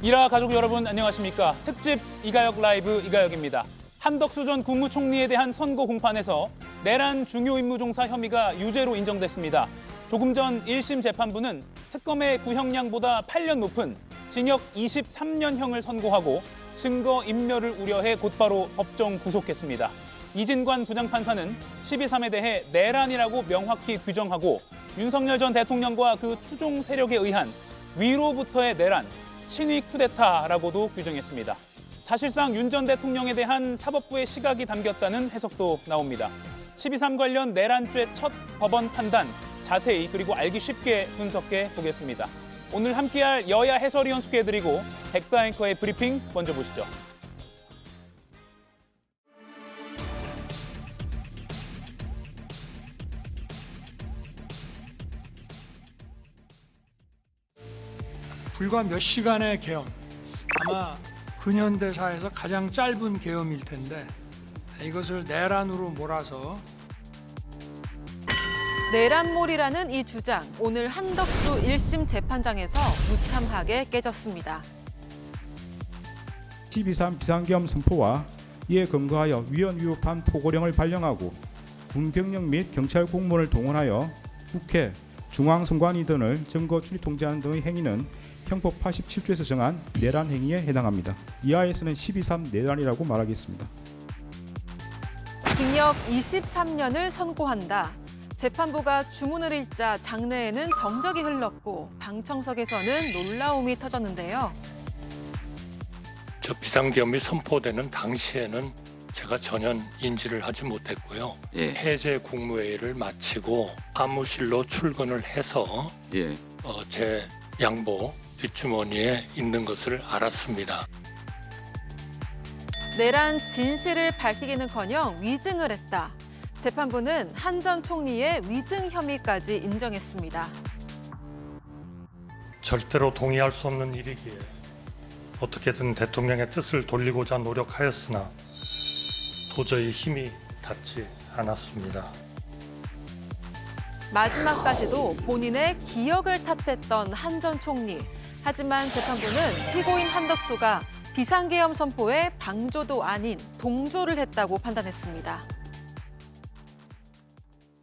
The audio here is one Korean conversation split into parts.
일화 가족 여러분 안녕하십니까. 특집 이가역 라이브 이가역입니다. 한덕수 전 국무총리에 대한 선고 공판에서 내란 중요임무종사 혐의가 유죄로 인정됐습니다. 조금 전 1심 재판부는 특검의 구형량보다 8년 높은 징역 23년형을 선고하고 증거 인멸을 우려해 곧바로 법정 구속했습니다. 이진관 부장판사는 12.3에 대해 내란이라고 명확히 규정하고 윤석열 전 대통령과 그 추종 세력에 의한 위로부터의 내란, 친위 쿠데타라고도 규정했습니다. 사실상 윤 전 대통령에 대한 사법부의 시각이 담겼다는 해석도 나옵니다. 12.3 관련 내란죄 첫 법원 판단 자세히 그리고 알기 쉽게 분석해 보겠습니다. 오늘 함께할 여야 해설위원 소개해드리고 백다 앵커의 브리핑 먼저 보시죠. 불과 몇 시간의 계엄, 아마 근현대사에서 가장 짧은 계엄일 텐데 이것을 내란으로 몰아서 내란몰이라는 이 주장, 오늘 한덕수 1심 재판장에서 무참하게 깨졌습니다. 12.3 비상계엄 선포와 이에 근거하여 위헌 위법한 포고령을 발령하고 군병력 및 경찰 공무원을 동원하여 국회, 중앙선관위 등을 증거 출입 통제하는 등의 행위는 형법 87조에서 정한 내란 행위에 해당합니다. 이하에서는 12.3 내란이라고 말하겠습니다. 징역 23년을 선고한다. 재판부가 주문을 읽자 장내에는 정적이 흘렀고 방청석에서는 놀라움이 터졌는데요. 저 비상계엄이 선포되는 당시에는 제가 전혀 인지를 하지 못했고요. 해제 국무회의를 마치고 사무실로 출근을 해서 제 양복 뒷주머니에 있는 것을 알았습니다. 내란 진실을 밝히기는커녕 위증을 했다. 재판부는 한 전 총리의 위증 혐의까지 인정했습니다. 절대로 동의할 수 없는 일이기에 어떻게든 대통령의 뜻을 돌리고자 노력하였으나 도저히 힘이 닿지 않았습니다. 마지막까지도 본인의 기억을 탓했던 한 전 총리. 하지만 재판부는 피고인 한덕수가 비상계엄 선포에 방조도 아닌 동조를 했다고 판단했습니다.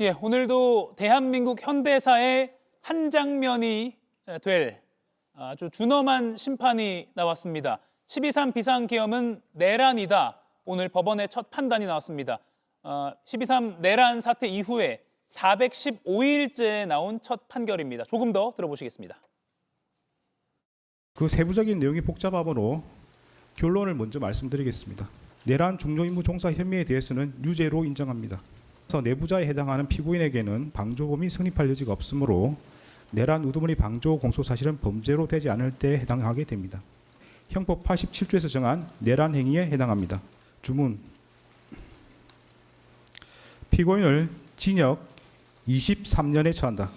예, 오늘도 대한민국 현대사의 한 장면이 될 아주 준엄한 심판이 나왔습니다. 12.3 비상계엄은 내란이다. 오늘 법원의 첫 판단이 나왔습니다. 12.3 내란 사태 이후에 415일째에 나온 첫 판결입니다. 조금 더 들어보시겠습니다. 그 세부적인 내용이 복잡하므로 결론을 먼저 말씀드리겠습니다. 내란 중요임무 종사 혐의에 대해서는 유죄로 인정합니다. 그래서 내부자에 해당하는 피고인에게는 방조범이 성립할 여지가 없으므로 내란 우두머리 방조 공소 사실은 범죄로 되지 않을 때에 해당하게 됩니다. 형법 87조에서 정한 내란 행위에 해당합니다. 주문. 피고인을 징역 23년에 처한다.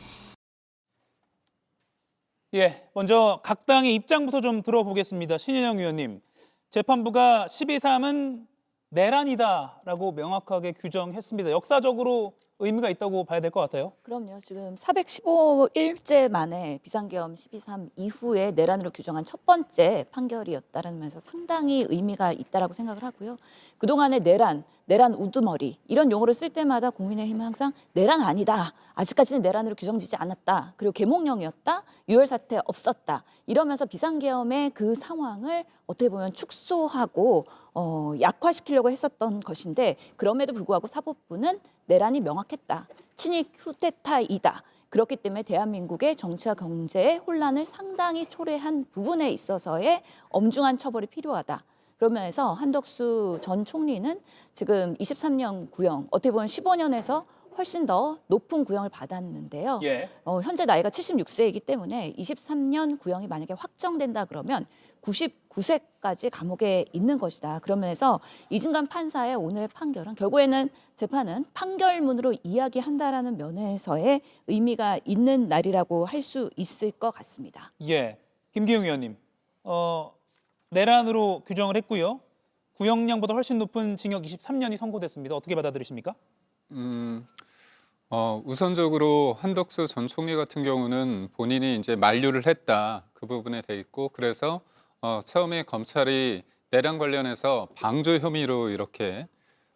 예, 먼저 각 당의 입장부터 좀 들어보겠습니다. 신현영 의원님, 재판부가 12.3은 내란이다라고 명확하게 규정했습니다. 역사적으로 의미가 있다고 봐야 될 것 같아요. 그럼요. 지금 415일째 만에 비상계엄 12.3 이후에 내란으로 규정한 첫 번째 판결이었다는 면에서 상당히 의미가 있다라고 생각을 하고요. 그동안의 내란 우두머리 이런 용어를 쓸 때마다 국민의힘은 항상 내란 아니다. 아직까지는 내란으로 규정지지 않았다. 그리고 계몽령이었다. 유혈 사태 없었다. 이러면서 비상계엄의 그 상황을 어떻게 보면 축소하고 약화시키려고 했었던 것인데 그럼에도 불구하고 사법부는 내란이 명확했다. 친위 쿠데타이다. 그렇기 때문에 대한민국의 정치와 경제의 혼란을 상당히 초래한 부분에 있어서의 엄중한 처벌이 필요하다. 그러면서 한덕수 전 총리는 지금 23년 구형, 어떻게 보면 15년에서 훨씬 더 높은 구형을 받았는데요. 예. 현재 나이가 76세이기 때문에 23년 구형이 만약에 확정된다 그러면 99세까지 감옥에 있는 것이다. 그러면서 이진관 판사의 오늘의 판결은 결국에는 재판은 판결문으로 이야기한다라는 면에서의 의미가 있는 날이라고 할 수 있을 것 같습니다. 예, 김기용 의원님, 내란으로 규정을 했고요. 구형량보다 훨씬 높은 징역 23년이 선고됐습니다. 어떻게 받아들이십니까? 우선적으로 한덕수 전 총리 같은 경우는 본인이 이제 만류를 했다 그 부분에 돼 있고 그래서 처음에 검찰이 내란 관련해서 방조 혐의로 이렇게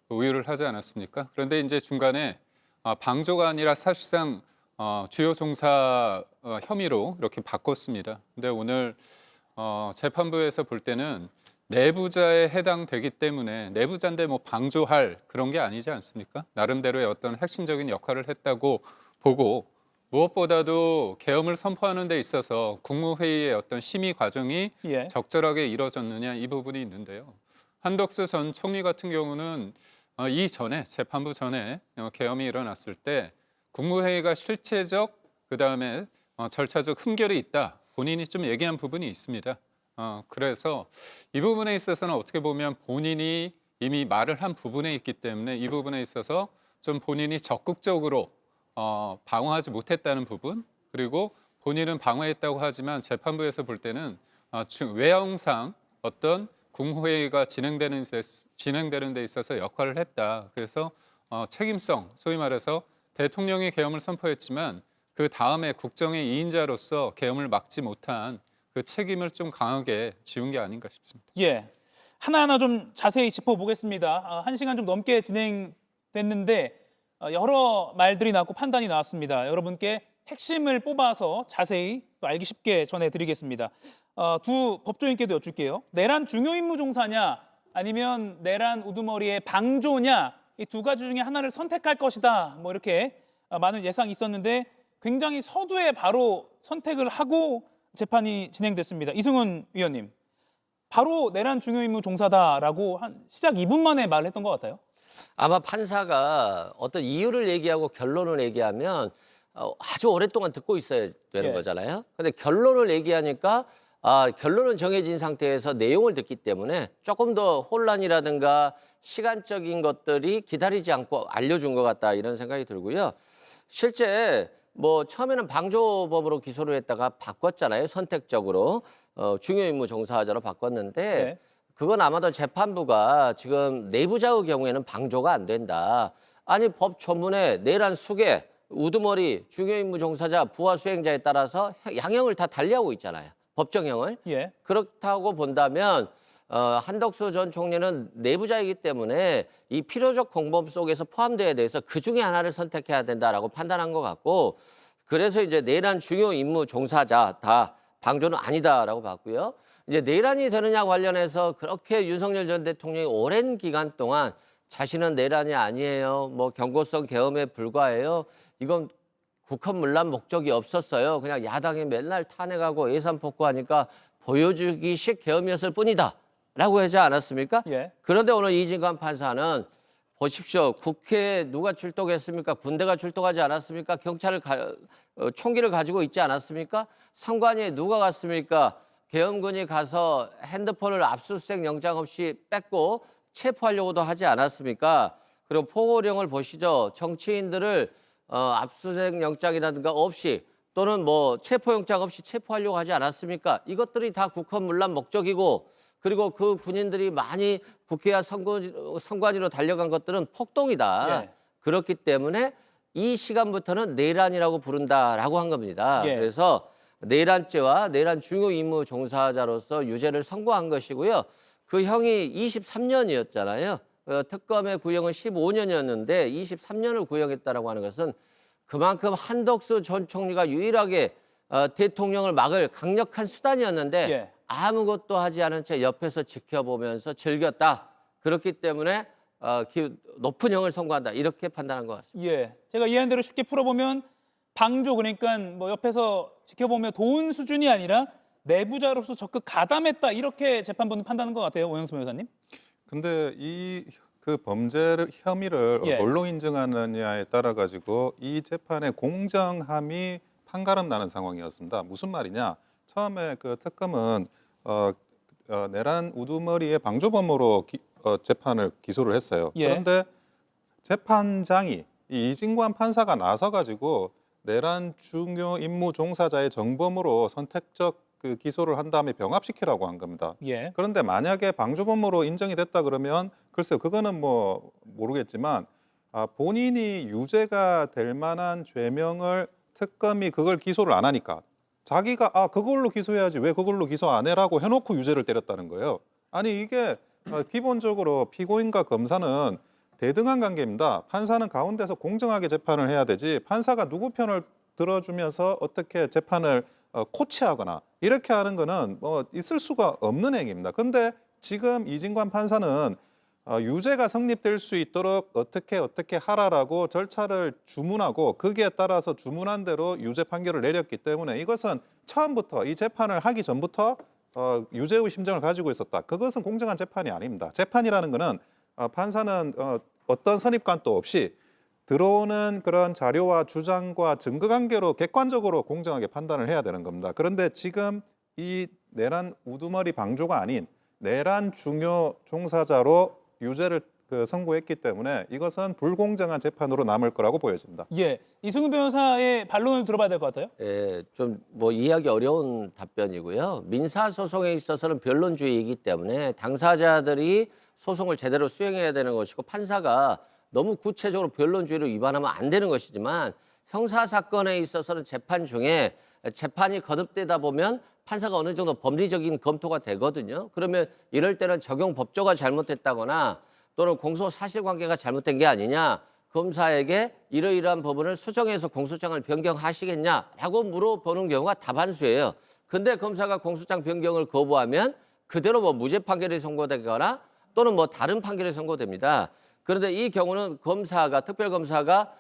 우유를 하지 않았습니까? 그런데 이제 중간에 방조가 아니라 사실상 주요 종사 혐의로 이렇게 바꿨습니다. 근데 오늘 재판부에서 볼 때는 내부자에 해당되기 때문에 내부자인데 뭐 방조할 그런 게 아니지 않습니까? 나름대로의 어떤 핵심적인 역할을 했다고 보고 무엇보다도 계엄을 선포하는 데 있어서 국무회의의 어떤 심의 과정이 예. 적절하게 이루어졌느냐 이 부분이 있는데요. 한덕수 전 총리 같은 경우는 이전에 재판부 전에 계엄이 일어났을 때 국무회의가 실체적 그다음에 절차적 흠결이 있다. 본인이 좀 얘기한 부분이 있습니다. 그래서 이 부분에 있어서는 어떻게 보면 본인이 이미 말을 한 부분에 있기 때문에 이 부분에 있어서 좀 본인이 적극적으로 방어하지 못했다는 부분, 그리고 본인은 방어했다고 하지만 재판부에서 볼 때는 외형상 어떤 국무회의가 진행되는 데 있어서 역할을 했다. 그래서 책임성, 소위 말해서 대통령이 계엄을 선포했지만 그 다음에 국정의 2인자로서 계엄을 막지 못한 그 책임을 좀 강하게 지운 게 아닌가 싶습니다. 예. 하나하나 좀 자세히 짚어보겠습니다. 1시간 좀 넘게 진행됐는데 여러 말들이 나왔고 판단이 나왔습니다. 여러분께 핵심을 뽑아서 자세히 또 알기 쉽게 전해드리겠습니다. 두 법조인께도 여쭐게요. 내란 중요임무종사냐 아니면 내란 우두머리의 방조냐, 이 두 가지 중에 하나를 선택할 것이다. 뭐 이렇게 많은 예상이 있었는데 굉장히 서두에 바로 선택을 하고 재판이 진행됐습니다. 이승훈 위원님, 바로 내란 중요임무종사다라고 한 시작 2분 만에 말을 했던 것 같아요. 아마 판사가 어떤 이유를 얘기하고 결론을 얘기하면 아주 오랫동안 듣고 있어야 되는 예. 거잖아요. 근데 결론을 얘기하니까 결론은 정해진 상태에서 내용을 듣기 때문에 조금 더 혼란이라든가 시간적인 것들이 기다리지 않고 알려준 것 같다 이런 생각이 들고요. 실제 뭐 처음에는 방조범으로 기소를 했다가 바꿨잖아요. 선택적으로 중요임무 종사자로 바꿨는데 네. 그건 아마도 재판부가 지금 내부자의 경우에는 방조가 안 된다. 아니 법 조문에 내란 수괴, 우두머리, 중요임무 종사자, 부하 수행자에 따라서 양형을 다 달리하고 있잖아요. 법정형을. 예. 그렇다고 본다면 한덕수 전 총리는 내부자이기 때문에 이 필요적 공범 속에서 포함돼야 돼서 그 중에 하나를 선택해야 된다라고 판단한 것 같고, 그래서 이제 내란 중요 임무 종사자다, 방조는 아니다라고 봤고요. 이제 내란이 되느냐 관련해서 그렇게 윤석열 전 대통령이 오랜 기간 동안 자신은 내란이 아니에요, 뭐 경고성 계엄에 불과해요, 이건 국헌문란 목적이 없었어요, 그냥 야당이 맨날 탄핵하고 예산 폭거하니까 보여주기식 계엄이었을 뿐이다 라고 하지 않았습니까? 예. 그런데 오늘 이진관 판사는 보십시오. 국회에 누가 출동했습니까? 군대가 출동하지 않았습니까? 총기를 가지고 있지 않았습니까? 선관위에 누가 갔습니까? 계엄군이 가서 핸드폰을 압수수색 영장 없이 뺏고 체포하려고도 하지 않았습니까? 그리고 포고령을 보시죠. 정치인들을 압수수색 영장이라든가 없이 또는 뭐 체포영장 없이 체포하려고 하지 않았습니까? 이것들이 다 국헌문란 목적이고, 그리고 그 군인들이 많이 국회와 선관위로 달려간 것들은 폭동이다. 예. 그렇기 때문에 이 시간부터는 내란이라고 부른다라고 한 겁니다. 예. 그래서 내란죄와 내란 중요 임무 종사자로서 유죄를 선고한 것이고요. 그 형이 23년이었잖아요. 특검의 구형은 15년이었는데 23년을 구형했다라고 하는 것은 그만큼 한덕수 전 총리가 유일하게 대통령을 막을 강력한 수단이었는데 예. 아무것도 하지 않은 채 옆에서 지켜보면서 즐겼다. 그렇기 때문에 높은 형을 선고한다. 이렇게 판단한 것 같습니다. 예. 제가 이해한 대로 쉽게 풀어보면 방조, 그러니까 뭐 옆에서 지켜보며 도운 수준이 아니라 내부자로서 적극 가담했다, 이렇게 재판부는 판단한 것 같아요. 오영수 변호사님. 근데 그 범죄를 혐의를 예. 뭘로 인정하느냐에 따라 가지고 이 재판의 공정함이 판가름 나는 상황이었습니다. 무슨 말이냐? 처음에 그 특검은 내란 우두머리의 방조범으로 재판을 기소를 했어요. 예. 그런데 재판장이 이 이진관 판사가 나서 가지고 내란 중요 임무 종사자의 정범으로 선택적 그 기소를 한 다음에 병합시키라고 한 겁니다. 예. 그런데 만약에 방조범으로 인정이 됐다 그러면 글쎄요, 그거는 뭐 모르겠지만 본인이 유죄가 될 만한 죄명을 특검이 그걸 기소를 안 하니까 자기가 그걸로 기소해야지 왜 그걸로 기소 안 해라고 해놓고 유죄를 때렸다는 거예요. 아니 이게 기본적으로 피고인과 검사는 대등한 관계입니다. 판사는 가운데서 공정하게 재판을 해야 되지 판사가 누구 편을 들어주면서 어떻게 재판을 코치하거나 이렇게 하는 거는 뭐 있을 수가 없는 행위입니다. 근데 지금 이진관 판사는 유죄가 성립될 수 있도록 어떻게 하라라고 절차를 주문하고 거기에 따라서 주문한 대로 유죄 판결을 내렸기 때문에 이것은 처음부터 이 재판을 하기 전부터 유죄의 심정을 가지고 있었다. 그것은 공정한 재판이 아닙니다. 재판이라는 거는 판사는 어떤 선입관도 없이 들어오는 그런 자료와 주장과 증거 관계로 객관적으로 공정하게 판단을 해야 되는 겁니다. 그런데 지금 이 내란 우두머리 방조가 아닌 내란 중요 종사자로 유죄를 선고했기 때문에 이것은 불공정한 재판으로 남을 거라고 보여집니다. 예, 이승훈 변호사의 반론을 들어봐야 될 것 같아요. 예, 좀 뭐 이해하기 어려운 답변이고요. 민사 소송에 있어서는 변론주의이기 때문에 당사자들이 소송을 제대로 수행해야 되는 것이고 판사가 너무 구체적으로 변론주의를 위반하면 안 되는 것이지만 형사 사건에 있어서는 재판 중에 재판이 거듭되다 보면 판사가 어느 정도 법리적인 검토가 되거든요. 그러면 이럴 때는 적용 법조가 잘못됐다거나 또는 공소 사실관계가 잘못된 게 아니냐, 검사에게 이러이러한 부분을 수정해서 공소장을 변경하시겠냐라고 물어보는 경우가 다반수예요. 근데 검사가 공소장 변경을 거부하면 그대로 뭐 무죄 판결이 선고되거나 또는 뭐 다른 판결이 선고됩니다. 그런데 이 경우는 검사가 특별검사가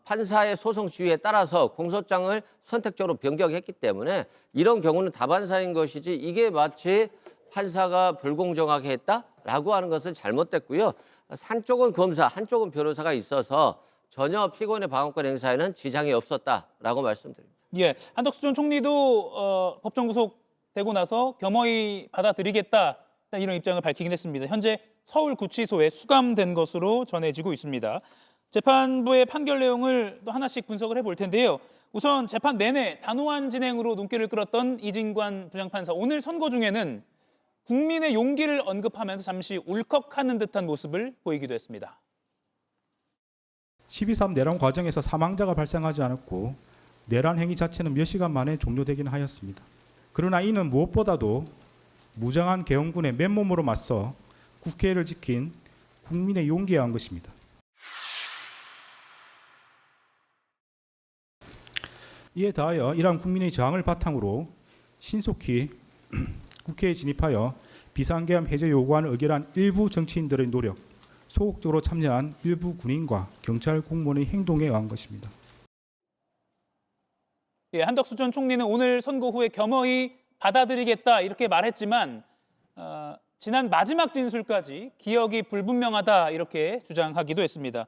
판사의 소송 지휘에 따라서 공소장을 선택적으로 변경했기 때문에 이런 경우는 다반사인 것이지 이게 마치 판사가 불공정하게 했다라고 하는 것은 잘못됐고요. 한쪽은 검사, 한쪽은 변호사가 있어서 전혀 피고인의 방어권 행사에는 지장이 없었다라고 말씀드립니다. 예, 한덕수 전 총리도 법정 구속되고 나서 겸허히 받아들이겠다 이런 입장을 밝히긴 했습니다. 현재 서울구치소에 수감된 것으로 전해지고 있습니다. 재판부의 판결 내용을 또 하나씩 분석을 해볼 텐데요. 우선 재판 내내 단호한 진행으로 눈길을 끌었던 이진관 부장판사. 오늘 선고 중에는 국민의 용기를 언급하면서 잠시 울컥하는 듯한 모습을 보이기도 했습니다. 12.3 내란 과정에서 사망자가 발생하지 않았고 내란 행위 자체는 몇 시간 만에 종료되긴 하였습니다. 그러나 이는 무엇보다도 무장한 계엄군의 맨몸으로 맞서 국회를 지킨 국민의 용기에 한 것입니다. 이에 더하여 이러한 국민의 저항을 바탕으로 신속히 국회에 진입하여 비상계엄 해제 요구안을 의결한 일부 정치인들의 노력, 소극적으로 참여한 일부 군인과 경찰 공무원의 행동에 의한 것입니다. 예, 한덕수 전 총리는 오늘 선고 후에 겸허히 받아들이겠다 이렇게 말했지만 지난 마지막 진술까지 기억이 불분명하다 이렇게 주장하기도 했습니다.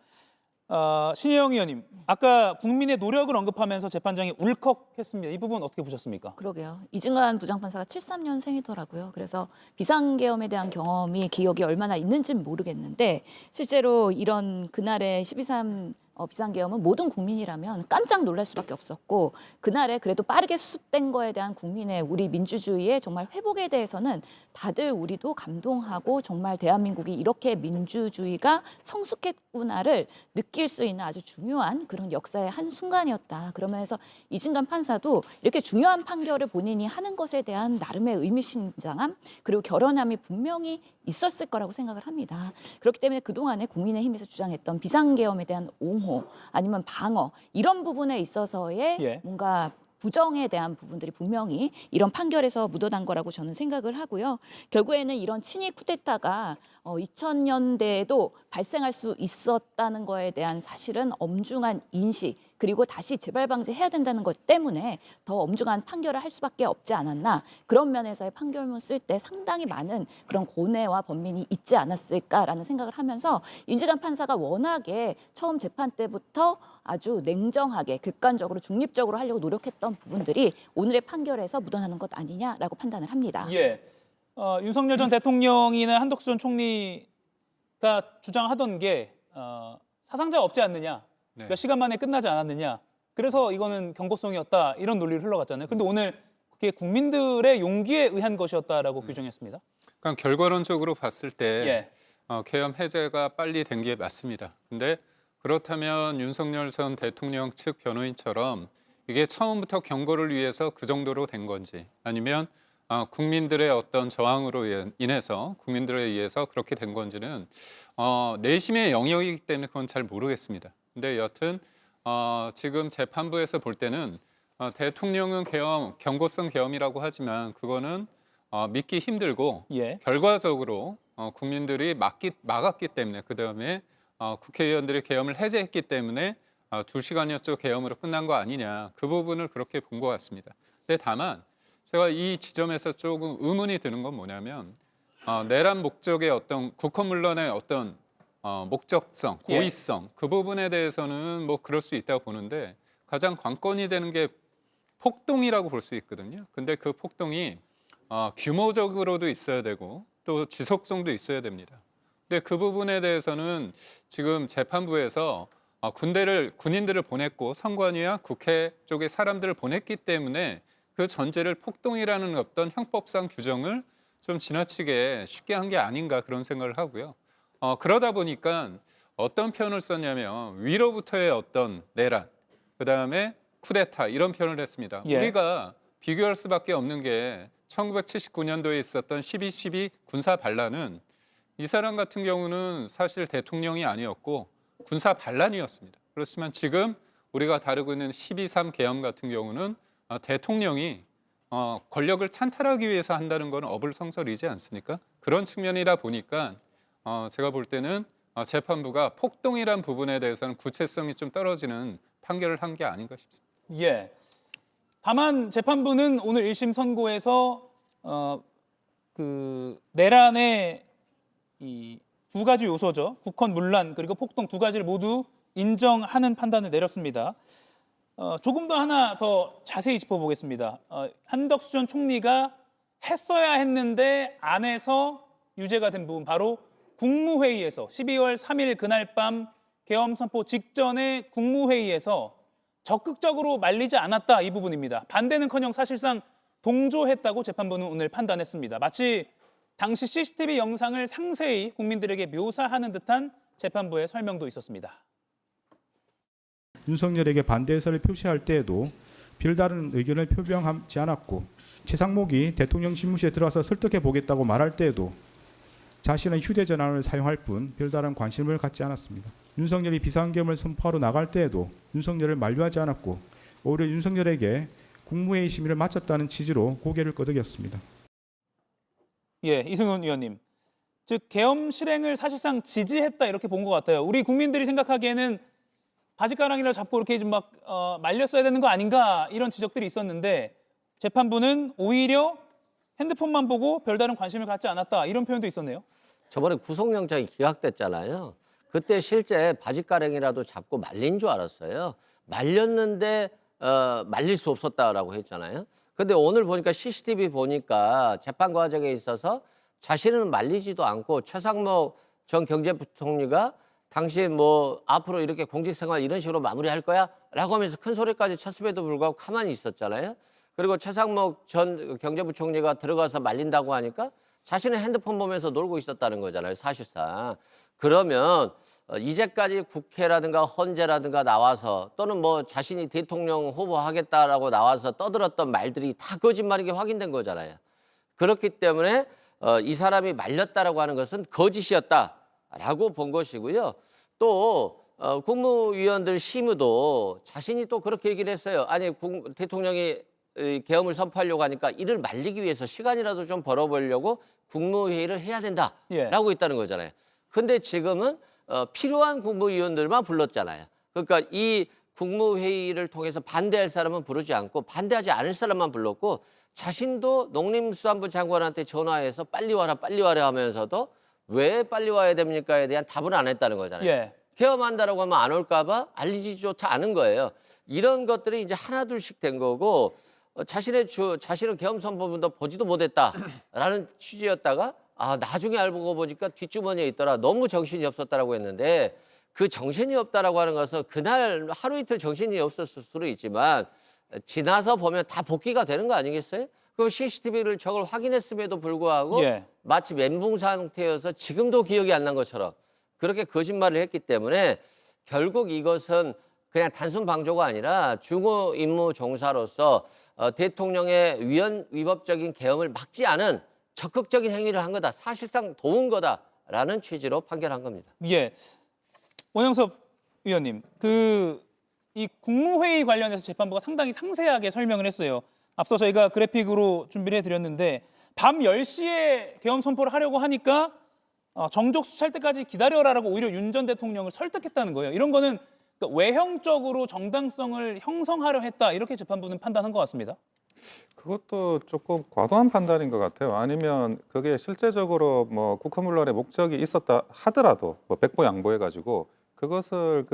신혜영 의원님, 아까 국민의 노력을 언급하면서 재판장이 울컥했습니다. 이 부분 어떻게 보셨습니까? 그러게요. 이진관 부장판사가 73년생이더라고요. 그래서 비상계엄에 대한 경험이 기억이 얼마나 있는지는 모르겠는데 실제로 이런 그날의 12.3 비상계엄은 모든 국민이라면 깜짝 놀랄 수밖에 없었고 그날에 그래도 빠르게 수습된 거에 대한 국민의 우리 민주주의의 정말 회복에 대해서는 다들 우리도 감동하고 정말 대한민국이 이렇게 민주주의가 성숙했구나를 느낄 수 있는 아주 중요한 그런 역사의 한 순간이었다. 그러면서 이진관 판사도 이렇게 중요한 판결을 본인이 하는 것에 대한 나름의 의미심장함 그리고 결연함이 분명히 있었을 거라고 생각을 합니다. 그렇기 때문에 그동안에 국민의힘에서 주장했던 비상계엄에 대한 옹호 아니면 방어 이런 부분에 있어서의 뭔가 부정에 대한 부분들이 분명히 이런 판결에서 묻어난 거라고 저는 생각을 하고요. 결국에는 이런 친위 쿠데타가 2000년대에도 발생할 수 있었다는 거에 대한 사실은 엄중한 인식 그리고 다시 재발 방지해야 된다는 것 때문에 더 엄중한 판결을 할 수밖에 없지 않았나 그런 면에서의 판결문 쓸 때 상당히 많은 그런 고뇌와 번민이 있지 않았을까라는 생각을 하면서 이진관 판사가 워낙에 처음 재판 때부터 아주 냉정하게 객관적으로 중립적으로 하려고 노력했던 부분들이 오늘의 판결에서 묻어나는 것 아니냐라고 판단을 합니다. 예, 윤석열 전 대통령이나 한덕수 전 총리가 주장하던 게 사상자가 없지 않느냐. 네. 몇 시간 만에 끝나지 않았느냐. 그래서 이거는 경고성이었다. 이런 논리를 흘러갔잖아요. 근데 오늘 그게 국민들의 용기에 의한 것이었다라고 규정했습니다. 그러니까 결과론적으로 봤을 때 예. 계엄 해제가 빨리 된 게 맞습니다. 근데 그렇다면 윤석열 전 대통령 측 변호인처럼 이게 처음부터 경고를 위해서 그 정도로 된 건지 아니면 국민들의 어떤 저항으로 인해서 국민들에 의해서 그렇게 된 건지는 내심의 영역이기 때문에 그건 잘 모르겠습니다. 근데 여튼 지금 재판부에서 볼 때는 대통령은 경고성 계엄이라고 하지만 그거는 믿기 힘들고 예. 결과적으로 국민들이 막았기 때문에 그다음에 국회의원들이 계엄을 해제했기 때문에 2시간이었죠. 계엄으로 끝난 거 아니냐. 그 부분을 그렇게 본 것 같습니다. 근데 다만 제가 이 지점에서 조금 의문이 드는 건 뭐냐면 내란 목적의 어떤 국헌문란의 어떤 목적성, 고의성 그 부분에 대해서는 뭐 그럴 수 있다고 보는데 가장 관건이 되는 게 폭동이라고 볼 수 있거든요. 근데 그 폭동이 규모적으로도 있어야 되고 또 지속성도 있어야 됩니다. 근데 그 부분에 대해서는 지금 재판부에서 군인들을 보냈고 선관위와 국회 쪽의 사람들을 보냈기 때문에 그 전제를 폭동이라는 어떤 형법상 규정을 좀 지나치게 쉽게 한 게 아닌가 그런 생각을 하고요. 그러다 보니까 어떤 표현을 썼냐면 위로부터의 어떤 내란, 그다음에 쿠데타 이런 표현을 했습니다. 예. 우리가 비교할 수밖에 없는 게 1979년도에 있었던 12.12 군사 반란은 이 사람 같은 경우는 사실 대통령이 아니었고 군사 반란이었습니다. 그렇지만 지금 우리가 다루고 있는 12.3 계엄 같은 경우는 대통령이 권력을 찬탈하기 위해서 한다는 건 어불성설이지 않습니까? 그런 측면이다 보니까 제가 볼 때는 재판부가 폭동이란 부분에 대해서는 구체성이 좀 떨어지는 판결을 한 게 아닌가 싶습니다. 예. 다만 재판부는 오늘 1심 선고에서 그 내란의 이 두 가지 요소죠. 국헌문란 그리고 폭동 두 가지를 모두 인정하는 판단을 내렸습니다. 조금 더 하나 더 자세히 짚어보겠습니다. 한덕수 전 총리가 했어야 했는데 안 해서 유죄가 된 부분 바로 국무회의에서 12월 3일 그날 밤 계엄 선포 직전에 국무회의에서 적극적으로 말리지 않았다 이 부분입니다. 반대는커녕 사실상 동조했다고 재판부는 오늘 판단했습니다. 마치 당시 CCTV 영상을 상세히 국민들에게 묘사하는 듯한 재판부의 설명도 있었습니다. 윤석열에게 반대 의사를 표시할 때에도 별다른 의견을 표명하지 않았고 최상목이 대통령 집무실에 들어와서 설득해 보겠다고 말할 때에도 자신은 휴대전화를 사용할 뿐 별다른 관심을 갖지 않았습니다. 윤석열이 비상계엄을 선포하러 나갈 때에도 윤석열을 만류하지 않았고 오히려 윤석열에게 국무회의 심의를 마쳤다는 취지로 고개를 끄덕였습니다. 예, 이승훈 의원님. 즉 계엄 실행을 사실상 지지했다 이렇게 본 것 같아요. 우리 국민들이 생각하기에는 바짓가랑이라 잡고 이렇게 좀 막 말렸어야 되는 거 아닌가 이런 지적들이 있었는데 재판부는 오히려 핸드폰만 보고 별다른 관심을 갖지 않았다 이런 표현도 있었네요. 저번에 구속영장이 기각됐잖아요. 그때 실제 바짓가랑이라도 잡고 말린 줄 알았어요. 말렸는데 말릴 수 없었다라고 했잖아요. 근데 오늘 보니까 CCTV 보니까 재판 과정에 있어서 자신은 말리지도 않고 최상목 전 경제부총리가 당신 뭐 앞으로 이렇게 공직생활 이런 식으로 마무리할 거야? 라고 하면서 큰 소리까지 쳤음에도 불구하고 가만히 있었잖아요. 그리고 최상목 전 경제부총리가 들어가서 말린다고 하니까 자신의 핸드폰 보면서 놀고 있었다는 거잖아요, 사실상. 그러면 이제까지 국회라든가 헌재라든가 나와서 또는 뭐 자신이 대통령 후보 하겠다라고 나와서 떠들었던 말들이 다 거짓말인 게 확인된 거잖아요. 그렇기 때문에 이 사람이 말렸다라고 하는 것은 거짓이었다라고 본 것이고요. 또 국무위원들 심의도 자신이 또 그렇게 얘기를 했어요. 아니 대통령이 계엄을 선포하려고 하니까 이를 말리기 위해서 시간이라도 좀 벌어보려고 국무회의를 해야 된다라고 했다는 거잖아요. 근데 지금은 필요한 국무위원들만 불렀잖아요. 그러니까 이 국무회의를 통해서 반대할 사람은 부르지 않고 반대하지 않을 사람만 불렀고 자신도 농림수산부 장관한테 전화해서 빨리 와라 하면서도 왜 빨리 와야 됩니까에 대한 답은 안 했다는 거잖아요. 예. 계엄한다라고 하면 안 올까 봐 알리지조차 않은 거예요. 이런 것들이 이제 하나둘씩 된 거고 자신은 계엄 선포문도 보지도 못했다라는 취지였다가 나중에 알고 보니까 뒷주머니에 있더라. 너무 정신이 없었다라고 했는데 그 정신이 없다라고 하는 것은 그날 하루 이틀 정신이 없었을 수도 있지만 지나서 보면 다 복귀가 되는 거 아니겠어요? 그럼 CCTV를 저걸 확인했음에도 불구하고 예. 마치 멘붕 상태여서 지금도 기억이 안 난 것처럼 그렇게 거짓말을 했기 때문에 결국 이것은 그냥 단순 방조가 아니라 주요 임무 종사로서 대통령의 위법적인 계엄을 막지 않은 적극적인 행위를 한 거다. 사실상 도운 거다라는 취지로 판결한 겁니다. 예, 원영섭 위원님, 이 국무회의 관련해서 재판부가 상당히 상세하게 설명을 했어요. 앞서 저희가 그래픽으로 준비를 해드렸는데 밤 10시에 계엄 선포를 하려고 하니까 정족 수찰 때까지 기다려라라고 오히려 윤 전 대통령을 설득했다는 거예요. 이런 거는 외형적으로 정당성을 형성하려 했다, 이렇게 재판부는 판단한 것 같습니다. 그것도 조금 과도한 판단인 것 같아요. 아니면 그게 실제적으로 뭐 국회문란의 목적이 있었다 하더라도 뭐 백보양보해가지고 그것을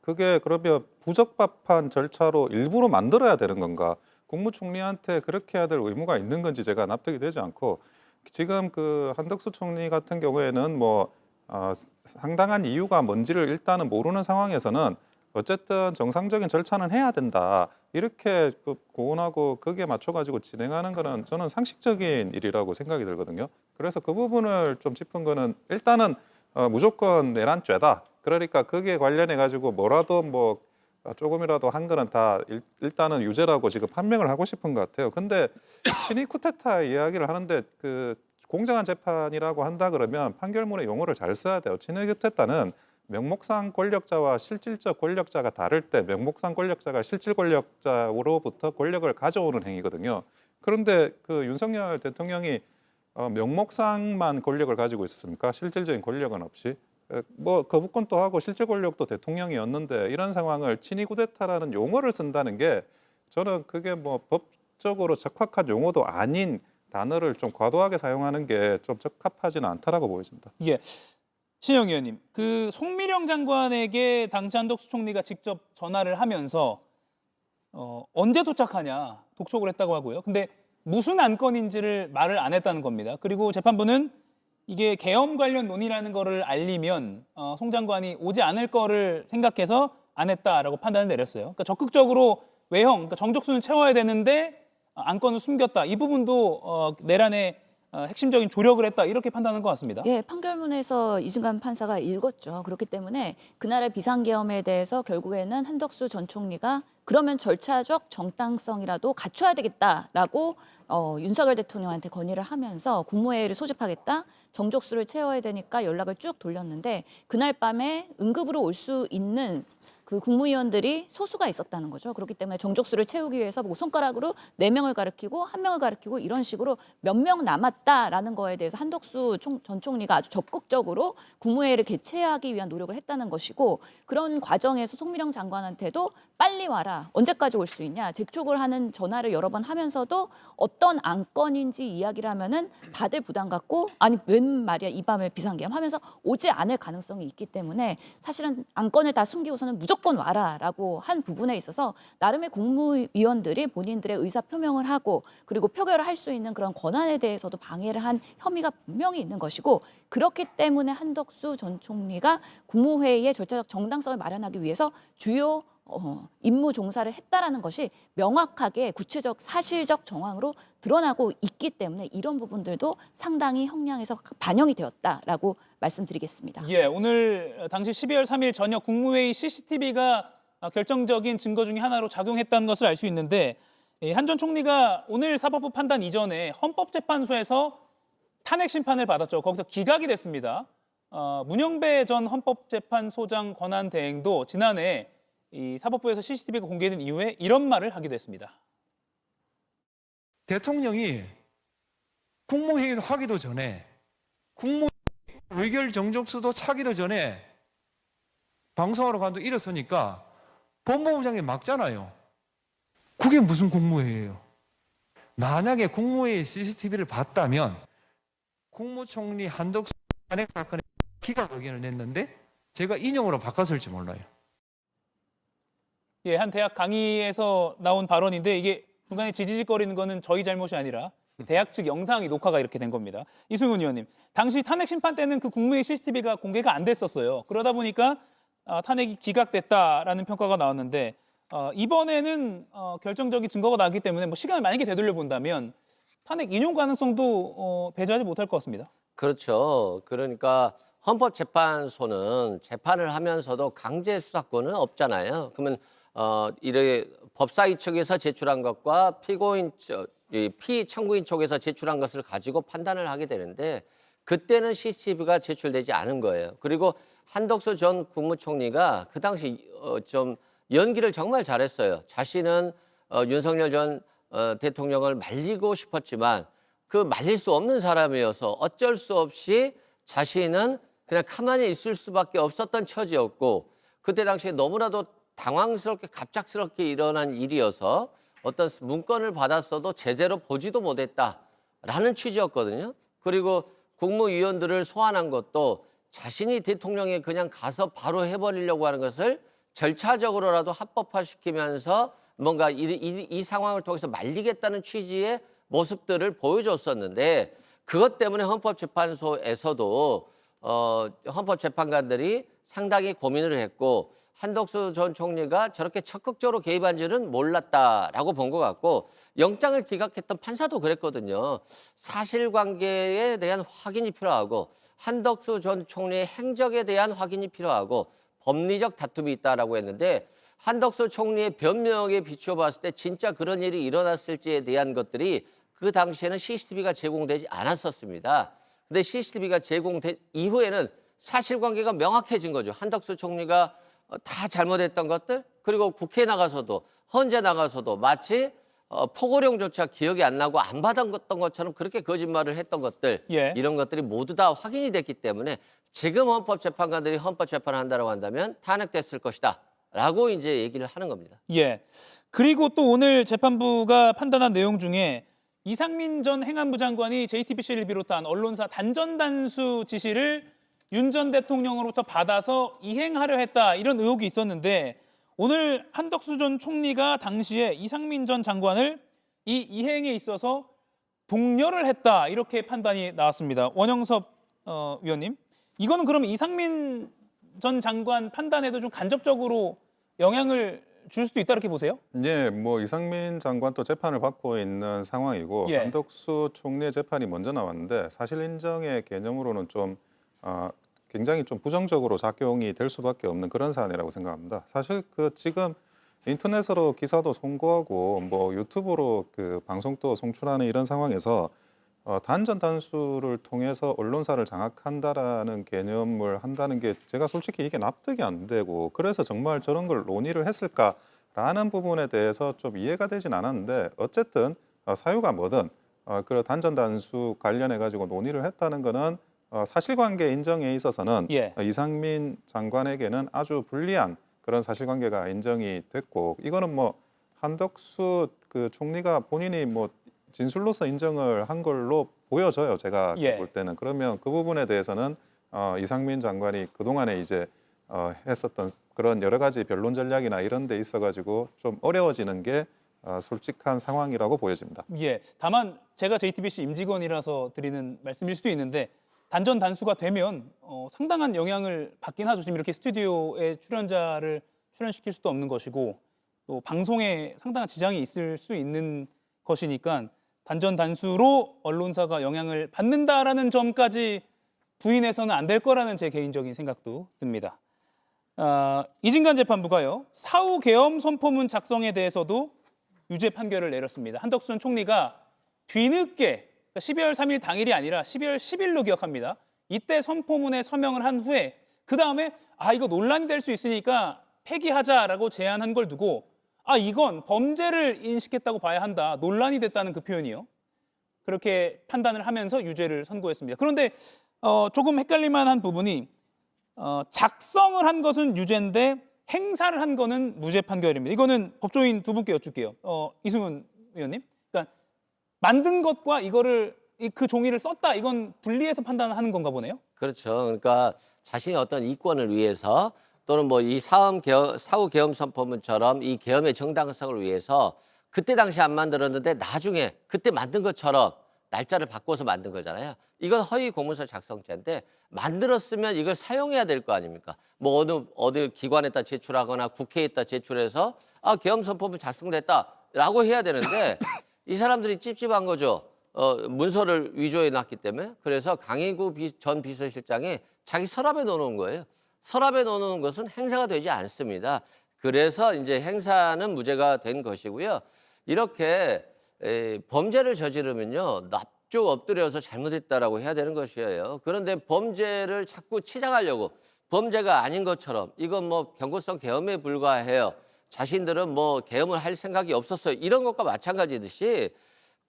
그게 그러면 부적합한 절차로 일부러 만들어야 되는 건가? 국무총리한테 그렇게 해야 될 의무가 있는 건지 제가 납득이 되지 않고, 지금 한덕수 총리 같은 경우에는 상당한 이유가 뭔지를 일단은 모르는 상황에서는 어쨌든 정상적인 절차는 해야 된다, 이렇게 고언하고 거기에 맞춰가지고 진행하는 거는 저는 상식적인 일이라고 생각이 들거든요. 그래서 그 부분을 좀 짚은 거는 일단은 무조건 내란죄다. 그러니까 거기에 관련해 가지고 뭐라도 조금이라도 한 거는 다 일단은 유죄라고 지금 판명을 하고 싶은 것 같아요. 근데 친위 쿠데타 이야기를 하는데 공정한 재판이라고 한다 그러면 판결문의 용어를 잘 써야 돼요. 친위 쿠데타는 명목상 권력자와 실질적 권력자가 다를 때 명목상 권력자가 실질 권력자로부터 권력을 가져오는 행위거든요. 그런데 윤석열 대통령이 명목상만 권력을 가지고 있었습니까? 실질적인 권력은 없이. 거부권도 하고 실질 권력도 대통령이었는데 이런 상황을 친위 쿠데타라는 용어를 쓴다는 게 저는 그게 법적으로 적합한 용어도 아닌 단어를 좀 과도하게 사용하는 게 좀 적합하지는 않다라고 보여집니다. 예, 신영 의원님, 송미령 장관에게 당시 한덕수 총리가 직접 전화를 하면서 언제 도착하냐 독촉을 했다고 하고요. 근데 무슨 안건인지를 말을 안 했다는 겁니다. 그리고 재판부는 이게 계엄 관련 논의라는 거를 알리면 송 장관이 오지 않을 거를 생각해서 안 했다라고 판단을 내렸어요. 그러니까 적극적으로 외형, 그러니까 정족수는 채워야 되는데 안건을 숨겼다. 이 부분도 내란의 핵심적인 조력을 했다, 이렇게 판단한 것 같습니다. 예, 판결문에서 이승관 판사가 읽었죠. 그렇기 때문에 그날의 비상계엄에 대해서 결국에는 한덕수 전 총리가 그러면 절차적 정당성이라도 갖춰야 되겠다라고 윤석열 대통령한테 건의를 하면서 국무회의를 소집하겠다, 정족수를 채워야 되니까 연락을 쭉 돌렸는데 그날 밤에 응급으로 올 수 있는 국무위원들이 소수가 있었다는 거죠. 그렇기 때문에 정족수를 채우기 위해서 손가락으로 4명을 가리키고 1명을 가리키고 이런 식으로 몇 명 남았다라는 거에 대해서 한덕수 전 총리가 아주 적극적으로 국무회의를 개최하기 위한 노력을 했다는 것이고, 그런 과정에서 송미령 장관한테도 빨리 와라, 언제까지 올 수 있냐, 재촉을 하는 전화를 여러 번 하면서도 어떤 안건인지 이야기를 하면은 다들 부담 갖고 아니 웬 말이야 이 밤에 비상계엄 하면서 오지 않을 가능성이 있기 때문에 사실은 안건을 다 숨기고서는 무조건 와라라고 한 부분에 있어서 나름의 국무위원들이 본인들의 의사 표명을 하고 그리고 표결을 할 수 있는 그런 권한에 대해서도 방해를 한 혐의가 분명히 있는 것이고, 그렇기 때문에 한덕수 전 총리가 국무회의의 절차적 정당성을 마련하기 위해서 주요 임무 종사를 했다라는 것이 명확하게 구체적 사실적 정황으로 드러나고 있기 때문에 이런 부분들도 상당히 형량에서 반영이 되었다라고 말씀드리겠습니다. 예, 오늘 당시 12월 3일 저녁 국무회의 CCTV가 결정적인 증거 중에 하나로 작용했다는 것을 알 수 있는데, 한 전 총리가 오늘 사법부 판단 이전에 헌법재판소에서 탄핵 심판을 받았죠. 거기서 기각이 됐습니다. 문영배 전 헌법재판소장 권한 대행도 지난해 이 사법부에서 CCTV가 공개된 이후에 이런 말을 하기도 했습니다. 대통령이 국무회의를 하기도 전에 의결 정족수도 차기도 전에 방송하러 가도 일어서니까 법무부장이 막잖아요. 그게 무슨 국무회의예요? 만약에 국무회의 CCTV를 봤다면 국무총리 한덕수 탄핵 사건에 기각 의견을 냈는데 제가 인용으로 바꿨을지 몰라요. 예, 한 대학 강의에서 나온 발언인데 이게 중간에 지지직거리는 거는 저희 잘못이 아니라 대학 측 영상이 녹화가 이렇게 된 겁니다. 이승훈 의원님, 당시 탄핵 심판 때는 그 국무회의 CCTV가 공개가 안 됐었어요. 그러다 보니까 탄핵이 기각됐다라는 평가가 나왔는데 이번에는 결정적인 증거가 나기 때문에 시간을 만약에 되돌려 본다면 탄핵 인용 가능성도 배제하지 못할 것 같습니다. 그렇죠. 그러니까 헌법재판소는 재판을 하면서도 강제 수사권은 없잖아요. 그러면 이래 법사위 측에서 제출한 것과 피청구인 쪽에서 제출한 것을 가지고 판단을 하게 되는데 그때는 CCTV가 제출되지 않은 거예요. 그리고 한덕수 전 국무총리가 그 당시 좀 연기를 정말 잘했어요. 자신은 윤석열 전 대통령을 말리고 싶었지만 그 말릴 수 없는 사람이어서 어쩔 수 없이 자신은 그냥 가만히 있을 수밖에 없었던 처지였고 그때 당시에 너무나도 당황스럽게 갑작스럽게 일어난 일이어서 어떤 문건을 받았어도 제대로 보지도 못했다라는 취지였거든요. 그리고 국무위원들을 소환한 것도 자신이 대통령에 그냥 가서 바로 해버리려고 하는 것을 절차적으로라도 합법화시키면서 뭔가 이 상황을 통해서 말리겠다는 취지의 모습들을 보여줬었는데 그것 때문에 헌법재판소에서도 헌법재판관들이 상당히 고민을 했고 한덕수 전 총리가 저렇게 적극적으로 개입한 줄은 몰랐다라고 본 것 같고 영장을 기각했던 판사도 그랬거든요. 사실관계에 대한 확인이 필요하고 한덕수 전 총리의 행적에 대한 확인이 필요하고 법리적 다툼이 있다라고 했는데 한덕수 총리의 변명에 비추어 봤을 때 진짜 그런 일이 일어났을지에 대한 것들이 그 당시에는 CCTV가 제공되지 않았었습니다. 근데 CCTV가 제공된 이후에는 사실관계가 명확해진 거죠. 한덕수 총리가 다 잘못했던 것들 그리고 국회에 나가서도 헌재 나가서도 마치 포고령조차 기억이 안 나고 안 받았던 것처럼 그렇게 거짓말을 했던 것들 예. 이런 것들이 모두 다 확인이 됐기 때문에 지금 헌법재판관들이 헌법재판을 한다고 한다면 탄핵됐을 것이다 라고 이제 얘기를 하는 겁니다. 예. 그리고 또 오늘 재판부가 판단한 내용 중에 이상민 전 행안부 장관이 JTBC를 비롯한 언론사 단전단수 지시를 윤 전 대통령으로부터 받아서 이행하려 했다 이런 의혹이 있었는데 오늘 한덕수 전 총리가 당시에 이상민 전 장관을 이 이행에 있어서 독려를 했다 이렇게 판단이 나왔습니다. 원영섭 위원님, 이거는 그러면 이상민 전 장관 판단에도 좀 간접적으로 영향을 줄 수도 있다 이렇게 보세요? 네, 뭐 이상민 장관도 재판을 받고 있는 상황이고 예. 한덕수 총리의 재판이 먼저 나왔는데 사실 인정의 개념으로는 좀 굉장히 좀 부정적으로 작용이 될 수밖에 없는 그런 사안이라고 생각합니다. 사실 그 지금 인터넷으로 기사도 송고하고 뭐 유튜브로 그 방송도 송출하는 이런 상황에서 단전 단수를 통해서 언론사를 장악한다라는 개념을 한다는 게 제가 솔직히 이게 납득이 안 되고 그래서 정말 저런 걸 논의를 했을까라는 부분에 대해서 좀 이해가 되진 않았는데 어쨌든 사유가 뭐든 그 단전 단수 관련해 가지고 논의를 했다는 거는 사실관계 인정에 있어서는 예. 이상민 장관에게는 아주 불리한 그런 사실관계가 인정이 됐고 이거는 뭐 한덕수 그 총리가 본인이 뭐 진술로서 인정을 한 걸로 보여져요. 제가 예. 볼 때는 그러면 그 부분에 대해서는 이상민 장관이 그 동안에 이제 했었던 그런 여러 가지 변론 전략이나 이런 데 있어가지고 좀 어려워지는 게 솔직한 상황이라고 보여집니다. 예. 다만 제가 JTBC 임직원이라서 드리는 말씀일 수도 있는데 단전 단수가 되면 상당한 영향을 받긴 하죠. 지금 이렇게 스튜디오에 출연자를 출연시킬 수도 없는 것이고 또 방송에 상당한 지장이 있을 수 있는 것이니까 단전 단수로 언론사가 영향을 받는다라는 점까지 부인해서는 안 될 거라는 제 개인적인 생각도 듭니다. 이진관 재판부가요. 사후 계엄 선포문 작성에 대해서도 유죄 판결을 내렸습니다. 한덕수 전 총리가 뒤늦게 12월 3일 당일이 아니라 12월 10일로 기억합니다. 이때 선포문에 서명을 한 후에 그 다음에 이거 논란이 될 수 있으니까 폐기하자라고 제안한 걸 두고 이건 범죄를 인식했다고 봐야 한다. 논란이 됐다는 그 표현이요. 그렇게 판단을 하면서 유죄를 선고했습니다. 그런데 조금 헷갈릴만한 부분이 작성을 한 것은 유죄인데 행사를 한 거는 무죄 판결입니다. 이거는 법조인 두 분께 여쭐게요. 이승훈 의원님. 그러니까 만든 것과 이거를 그 종이를 썼다. 이건 분리해서 판단하는 건가 보네요. 그렇죠. 그러니까 자신의 어떤 이권을 위해서 또는 뭐 이 사후 계엄 선포문처럼 이 계엄의 정당성을 위해서 그때 당시 안 만들었는데 나중에 그때 만든 것처럼 날짜를 바꿔서 만든 거잖아요. 이건 허위 공문서 작성죄인데 만들었으면 이걸 사용해야 될 거 아닙니까? 뭐 어느 기관에다 제출하거나 국회에다 제출해서 계엄 선포문 작성됐다라고 해야 되는데 이 사람들이 찝찝한 거죠. 문서를 위조해 놨기 때문에 그래서 강희구 전 비서실장이 자기 서랍에 넣어놓은 거예요. 서랍에 넣어놓은 것은 행사가 되지 않습니다. 그래서 이제 행사는 무죄가 된 것이고요. 이렇게 범죄를 저지르면요. 납죽 엎드려서 잘못했다라고 해야 되는 것이에요. 그런데 범죄를 자꾸 치장하려고 범죄가 아닌 것처럼 이건 뭐 경고성 계엄에 불과해요. 자신들은 뭐 계엄을 할 생각이 없었어요. 이런 것과 마찬가지듯이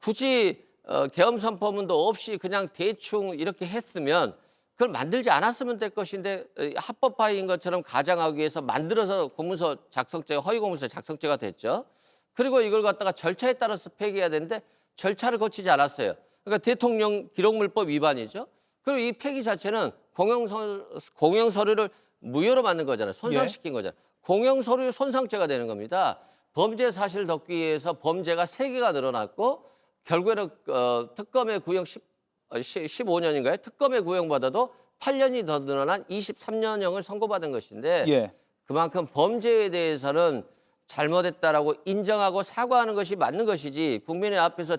굳이 계엄 선포문도 없이 그냥 대충 이렇게 했으면 그걸 만들지 않았으면 될 것인데 합법화인 것처럼 가장하기 위해서 만들어서 공문서 작성죄, 허위 공문서 작성죄가 됐죠. 그리고 이걸 갖다가 절차에 따라서 폐기해야 되는데 절차를 거치지 않았어요. 그러니까 대통령 기록물법 위반이죠. 그리고 이 폐기 자체는 공영 서류를 무효로 만든 거잖아요. 손상시킨 거잖아요. 공영 서류 손상죄가 되는 겁니다. 범죄 사실을 덮기 위해서 범죄가 3개가 늘어났고 결국에는 특검의 구형 15년인가요? 특검의 구형받아도 8년이 더 늘어난 23년형을 선고받은 것인데 예. 그만큼 범죄에 대해서는 잘못했다라고 인정하고 사과하는 것이 맞는 것이지 국민의 앞에서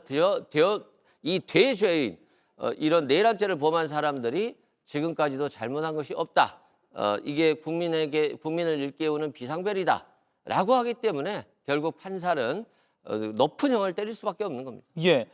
이 대죄인 이런 내란죄를 범한 사람들이 지금까지도 잘못한 것이 없다. 이게 국민을 일깨우는 비상벨이다라고 하기 때문에 결국 판사는 높은 형을 때릴 수밖에 없는 겁니다. 예.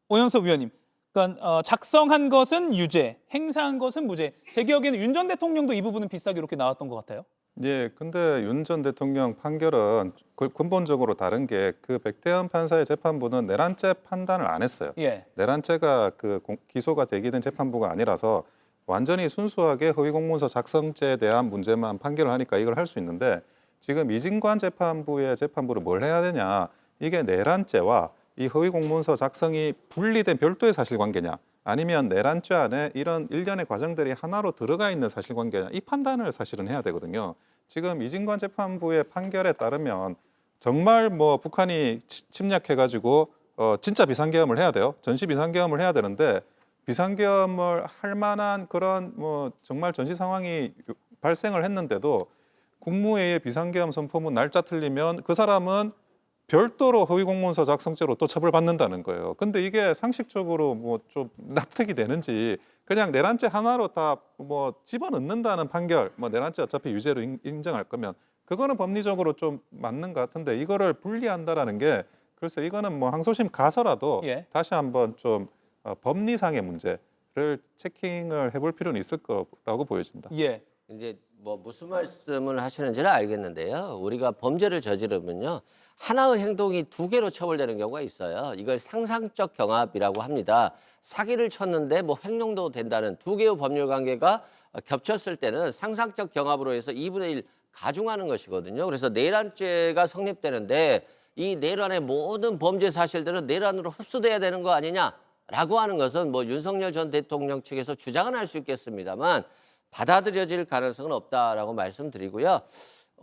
오영석 위원님. 그러니까 작성한 것은 유죄, 행사한 것은 무죄. 제 기억에는 윤 전 대통령도 이 부분은 비슷하게 이렇게 나왔던 것 같아요. 예, 근데 윤 전 대통령 판결은 근본적으로 다른 게 그 백대현 판사의 재판부는 내란죄 판단을 안 했어요. 예. 내란죄가 기소가 되게 된 재판부가 아니라서 완전히 순수하게 허위공문서 작성죄에 대한 문제만 판결을 하니까 이걸 할 수 있는데 지금 이진관 재판부의 재판부를 뭘 해야 되냐. 이게 내란죄와 이 허위공문서 작성이 분리된 별도의 사실관계냐 아니면 내란죄 안에 이런 일련의 과정들이 하나로 들어가 있는 사실관계냐 이 판단을 사실은 해야 되거든요. 지금 이진관 재판부의 판결에 따르면 정말 뭐 북한이 침략해가지고 진짜 비상계엄을 해야 돼요. 전시 비상계엄을 해야 되는데 비상계엄을 할 만한 그런 뭐 정말 전시 상황이 발생을 했는데도 국무회의의 비상계엄 선포문 날짜 틀리면 그 사람은 별도로 허위공문서 작성죄로 또 처벌받는다는 거예요. 근데 이게 상식적으로 뭐 좀 납득이 되는지 그냥 내란죄 하나로 다 뭐 집어넣는다는 판결, 뭐 내란죄 어차피 유죄로 인정할 거면 그거는 법리적으로 좀 맞는 것 같은데 이거를 분리한다라는 게 글쎄 이거는 뭐 항소심 가서라도 예. 다시 한번 좀 법리상의 문제를 체킹을 해볼 필요는 있을 거라고 보여집니다. 예. 이제 뭐 무슨 말씀을 하시는지는 알겠는데요. 우리가 범죄를 저지르면요. 하나의 행동이 2개로 처벌되는 경우가 있어요. 이걸 상상적 경합이라고 합니다. 사기를 쳤는데 뭐 횡령도 된다는 2개의 법률 관계가 겹쳤을 때는 상상적 경합으로 해서 2분의 1 가중하는 것이거든요. 그래서 내란죄가 성립되는데 이 내란의 모든 범죄 사실들은 내란으로 흡수돼야 되는 거 아니냐라고 하는 것은 뭐 윤석열 전 대통령 측에서 주장은 할 수 있겠습니다만 받아들여질 가능성은 없다라고 말씀드리고요.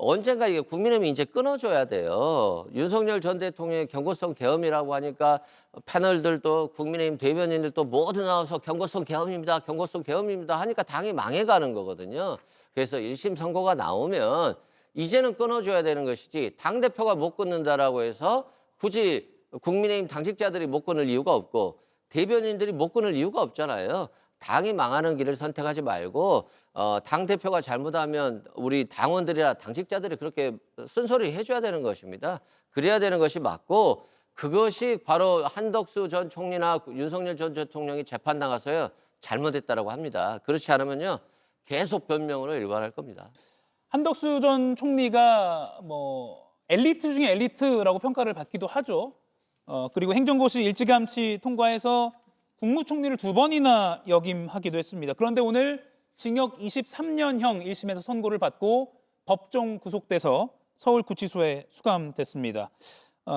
언젠가 이게 국민의힘이 이제 끊어줘야 돼요. 윤석열 전 대통령의 경고성 계엄이라고 하니까 패널들도 국민의힘 대변인들도 모두 나와서 경고성 계엄입니다. 경고성 계엄입니다 하니까 당이 망해가는 거거든요. 그래서 1심 선고가 나오면 이제는 끊어줘야 되는 것이지 당대표가 못 끊는다라고 해서 굳이 국민의힘 당직자들이 못 끊을 이유가 없고 대변인들이 못 끊을 이유가 없잖아요. 당이 망하는 길을 선택하지 말고 당대표가 잘못하면 우리 당원들이나 당직자들이 그렇게 쓴소리 해줘야 되는 것입니다. 그래야 되는 것이 맞고 그것이 바로 한덕수 전 총리나 윤석열 전 대통령이 재판 나가서요 잘못했다라고 합니다. 그렇지 않으면요 계속 변명으로 일관할 겁니다. 한덕수 전 총리가 뭐 엘리트 중에 엘리트라고 평가를 받기도 하죠. 그리고 행정고시 일찌감치 통과해서 국무총리를 2번이나 역임하기도 했습니다. 그런데 오늘 징역 23년형 1심에서 선고를 받고 법정 구속돼서 서울구치소에 수감됐습니다.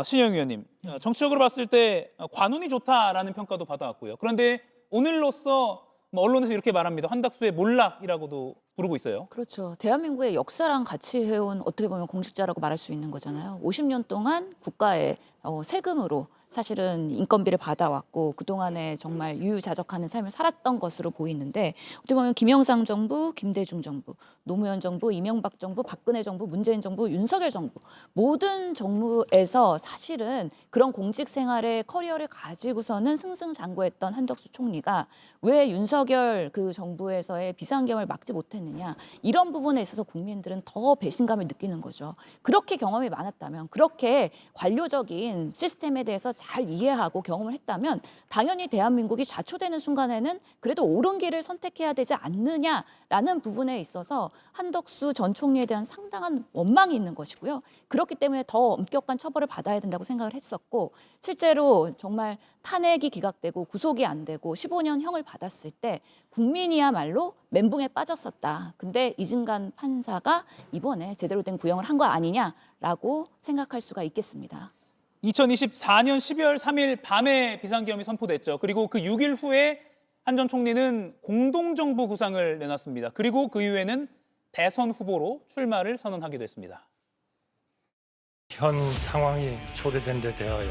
신영 의원님, 정치적으로 봤을 때 관운이 좋다라는 평가도 받아왔고요. 그런데 오늘로써 언론에서 이렇게 말합니다. 한덕수의 몰락이라고도 부르고 있어요. 그렇죠. 대한민국의 역사랑 같이 해온 어떻게 보면 공직자라고 말할 수 있는 거잖아요. 50년 동안 국가의 세금으로 사실은 인건비를 받아왔고 그동안에 정말 유유자적하는 삶을 살았던 것으로 보이는데 어떻게 보면 김영삼 정부, 김대중 정부, 노무현 정부, 이명박 정부, 박근혜 정부, 문재인 정부, 윤석열 정부 모든 정부에서 사실은 그런 공직 생활의 커리어를 가지고서는 승승장구했던 한덕수 총리가 왜 윤석열 그 정부에서의 비상경을 막지 못했느냐 이런 부분에 있어서 국민들은 더 배신감을 느끼는 거죠. 그렇게 경험이 많았다면 그렇게 관료적인 시스템에 대해서 잘 이해하고 경험을 했다면 당연히 대한민국이 좌초되는 순간에는 그래도 옳은 길을 선택해야 되지 않느냐라는 부분에 있어서 한덕수 전 총리에 대한 상당한 원망이 있는 것이고요. 그렇기 때문에 더 엄격한 처벌을 받아야 된다고 생각을 했었고 실제로 정말 탄핵이 기각되고 구속이 안 되고 15년형을 받았을 때 국민이야말로 멘붕에 빠졌었다. 근데 이진관 판사가 이번에 제대로 된 구형을 한 거 아니냐라고 생각할 수가 있겠습니다. 2024년 12월 3일 밤에 비상계엄이 선포됐죠. 그리고 그 6일 후에 한 전 총리는 공동정부 구상을 내놨습니다. 그리고 그 이후에는 대선 후보로 출마를 선언하기도 했습니다. 현 상황이 초래된 데 대하여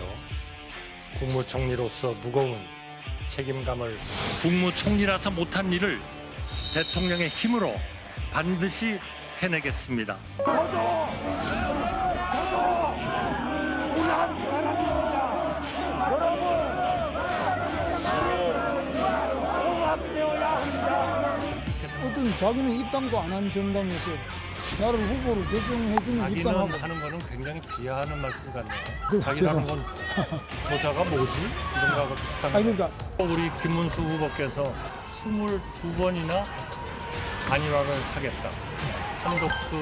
국무총리로서 무거운 책임감을 국무총리라서 못한 일을 대통령의 힘으로 반드시 해내겠습니다. 어떤 자기는 입당도 안 한 정당에서 나를 후보로 결정해주는 자기는 입당하고 하는 거는 굉장히 비하하는 말씀 같네요. 그, 자기라는 건 조사가 뭐지? 이런 거하고 비슷한 아니 그러니까 우리 김문수 후보께서 22번이나 단일화를 하겠다. 한덕수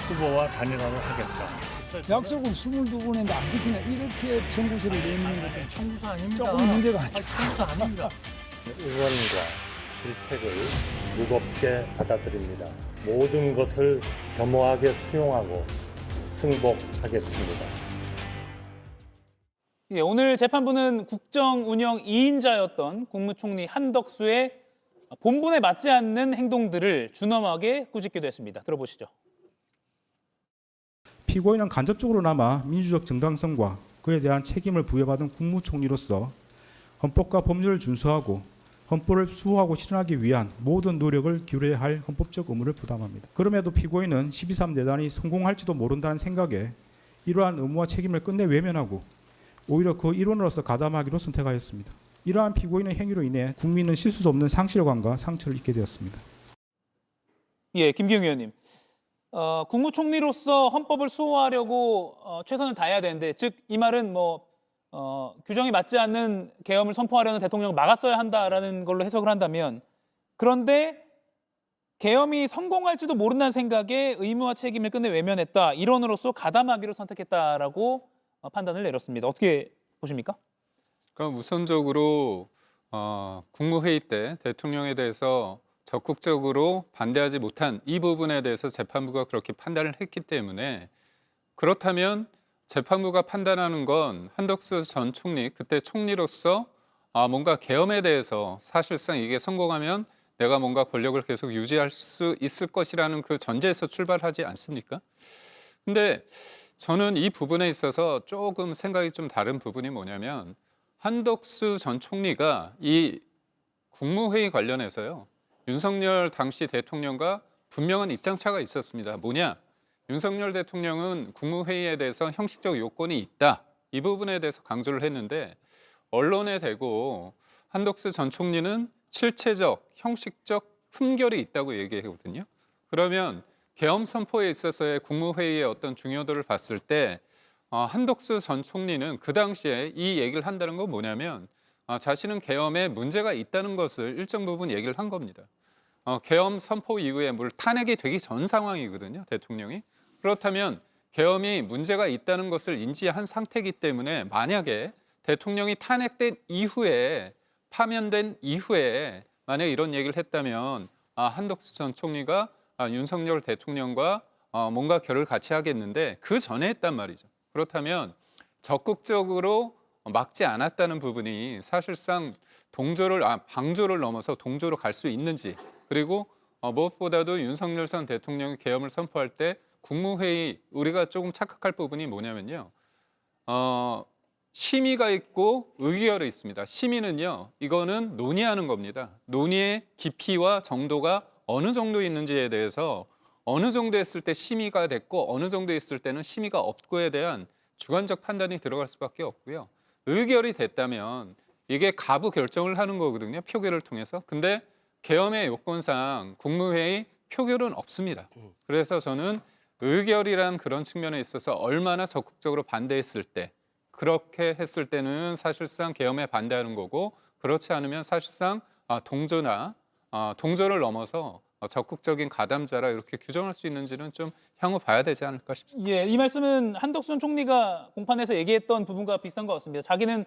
후보와 단일화를 하겠다. 약속을 22번 했는데 안 지키냐 이렇게 청구서를 내미는 것은 청구서 아닙니다. 조금 문제가 아니죠. 청구서 아닙니다. 의원과 실책을 무겁게 받아들입니다. 모든 것을 겸허하게 수용하고 승복하겠습니다. 예, 오늘 재판부는 국정 운영 2인자였던 국무총리 한덕수의 본분에 맞지 않는 행동들을 준엄하게 꾸짖기도 했습니다. 들어보시죠. 피고인은 간접적으로나마 민주적 정당성과 그에 대한 책임을 부여받은 국무총리로서 헌법과 법률을 준수하고 헌법을 수호하고 실현하기 위한 모든 노력을 기울여야 할 헌법적 의무를 부담합니다. 그럼에도 피고인은 12.3 내란이 성공할지도 모른다는 생각에 이러한 의무와 책임을 끝내 외면하고 오히려 그 일원으로서 가담하기로 선택하였습니다. 이러한 피고인의 행위로 인해 국민은 씻을 수 없는 상실감과 상처를 입게 되었습니다. 예, 김기영 의원님. 국무총리로서 헌법을 수호하려고 최선을 다해야 되는데, 즉 이 말은 규정이 맞지 않는 계엄을 선포하려는 대통령을 막았어야 한다라는 걸로 해석을 한다면, 그런데 계엄이 성공할지도 모른다는 생각에 의무와 책임을 끝내 외면했다. 일원으로서 가담하기로 선택했다라고 판단을 내렸습니다. 어떻게 보십니까? 그럼 우선적으로 국무회의 때 대통령에 대해서 적극적으로 반대하지 못한 이 부분에 대해서 재판부가 그렇게 판단을 했기 때문에, 그렇다면 재판부가 판단하는 건 한덕수 전 총리, 그때 총리로서 뭔가 계엄에 대해서 사실상 이게 성공하면 내가 뭔가 권력을 계속 유지할 수 있을 것이라는 그 전제에서 출발하지 않습니까? 근데 저는 이 부분에 있어서 조금 생각이 좀 다른 부분이 뭐냐면, 한덕수 전 총리가 이 국무회의 관련해서요, 윤석열 당시 대통령과 분명한 입장차가 있었습니다. 뭐냐? 윤석열 대통령은 국무회의에 대해서 형식적 요건이 있다. 이 부분에 대해서 강조를 했는데, 언론에 대고 한덕수 전 총리는 실체적, 형식적 흠결이 있다고 얘기하거든요. 그러면 계엄 선포에 있어서의 국무회의의 어떤 중요도를 봤을 때 한덕수 전 총리는 그 당시에 이 얘기를 한다는 건 뭐냐면 자신은 계엄에 문제가 있다는 것을 일정 부분 얘기를 한 겁니다. 계엄 선포 이후에 탄핵이 되기 전 상황이거든요, 대통령이. 그렇다면 계엄이 문제가 있다는 것을 인지한 상태이기 때문에 만약에 대통령이 탄핵된 이후에, 파면된 이후에 만약 이런 얘기를 했다면 한덕수 전 총리가 윤석열 대통령과 뭔가 결을 같이 하겠는데 그 전에 했단 말이죠. 그렇다면 적극적으로 막지 않았다는 부분이 사실상 방조를 넘어서 동조로 갈 수 있는지, 그리고 무엇보다도 윤석열 전 대통령이 계엄을 선포할 때 국무회의 우리가 조금 착각할 부분이 뭐냐면요. 심의가 있고 의결이 있습니다. 심의는요, 이거는 논의하는 겁니다. 논의의 깊이와 정도가 어느 정도 있는지에 대해서 어느 정도 했을 때 심의가 됐고 어느 정도 했을 때는 심의가 없고에 대한 주관적 판단이 들어갈 수밖에 없고요. 의결이 됐다면 이게 가부 결정을 하는 거거든요. 표결을 통해서. 근데 계엄의 요건상 국무회의 표결은 없습니다. 그래서 저는 의결이란 그런 측면에 있어서 얼마나 적극적으로 반대했을 때, 그렇게 했을 때는 사실상 계엄에 반대하는 거고, 그렇지 않으면 사실상 동조를 넘어서 적극적인 가담자라 이렇게 규정할 수 있는지는 좀 향후 봐야 되지 않을까 싶습니다. 예, 이 말씀은 한덕수 전 총리가 공판에서 얘기했던 부분과 비슷한 것 같습니다. 자기는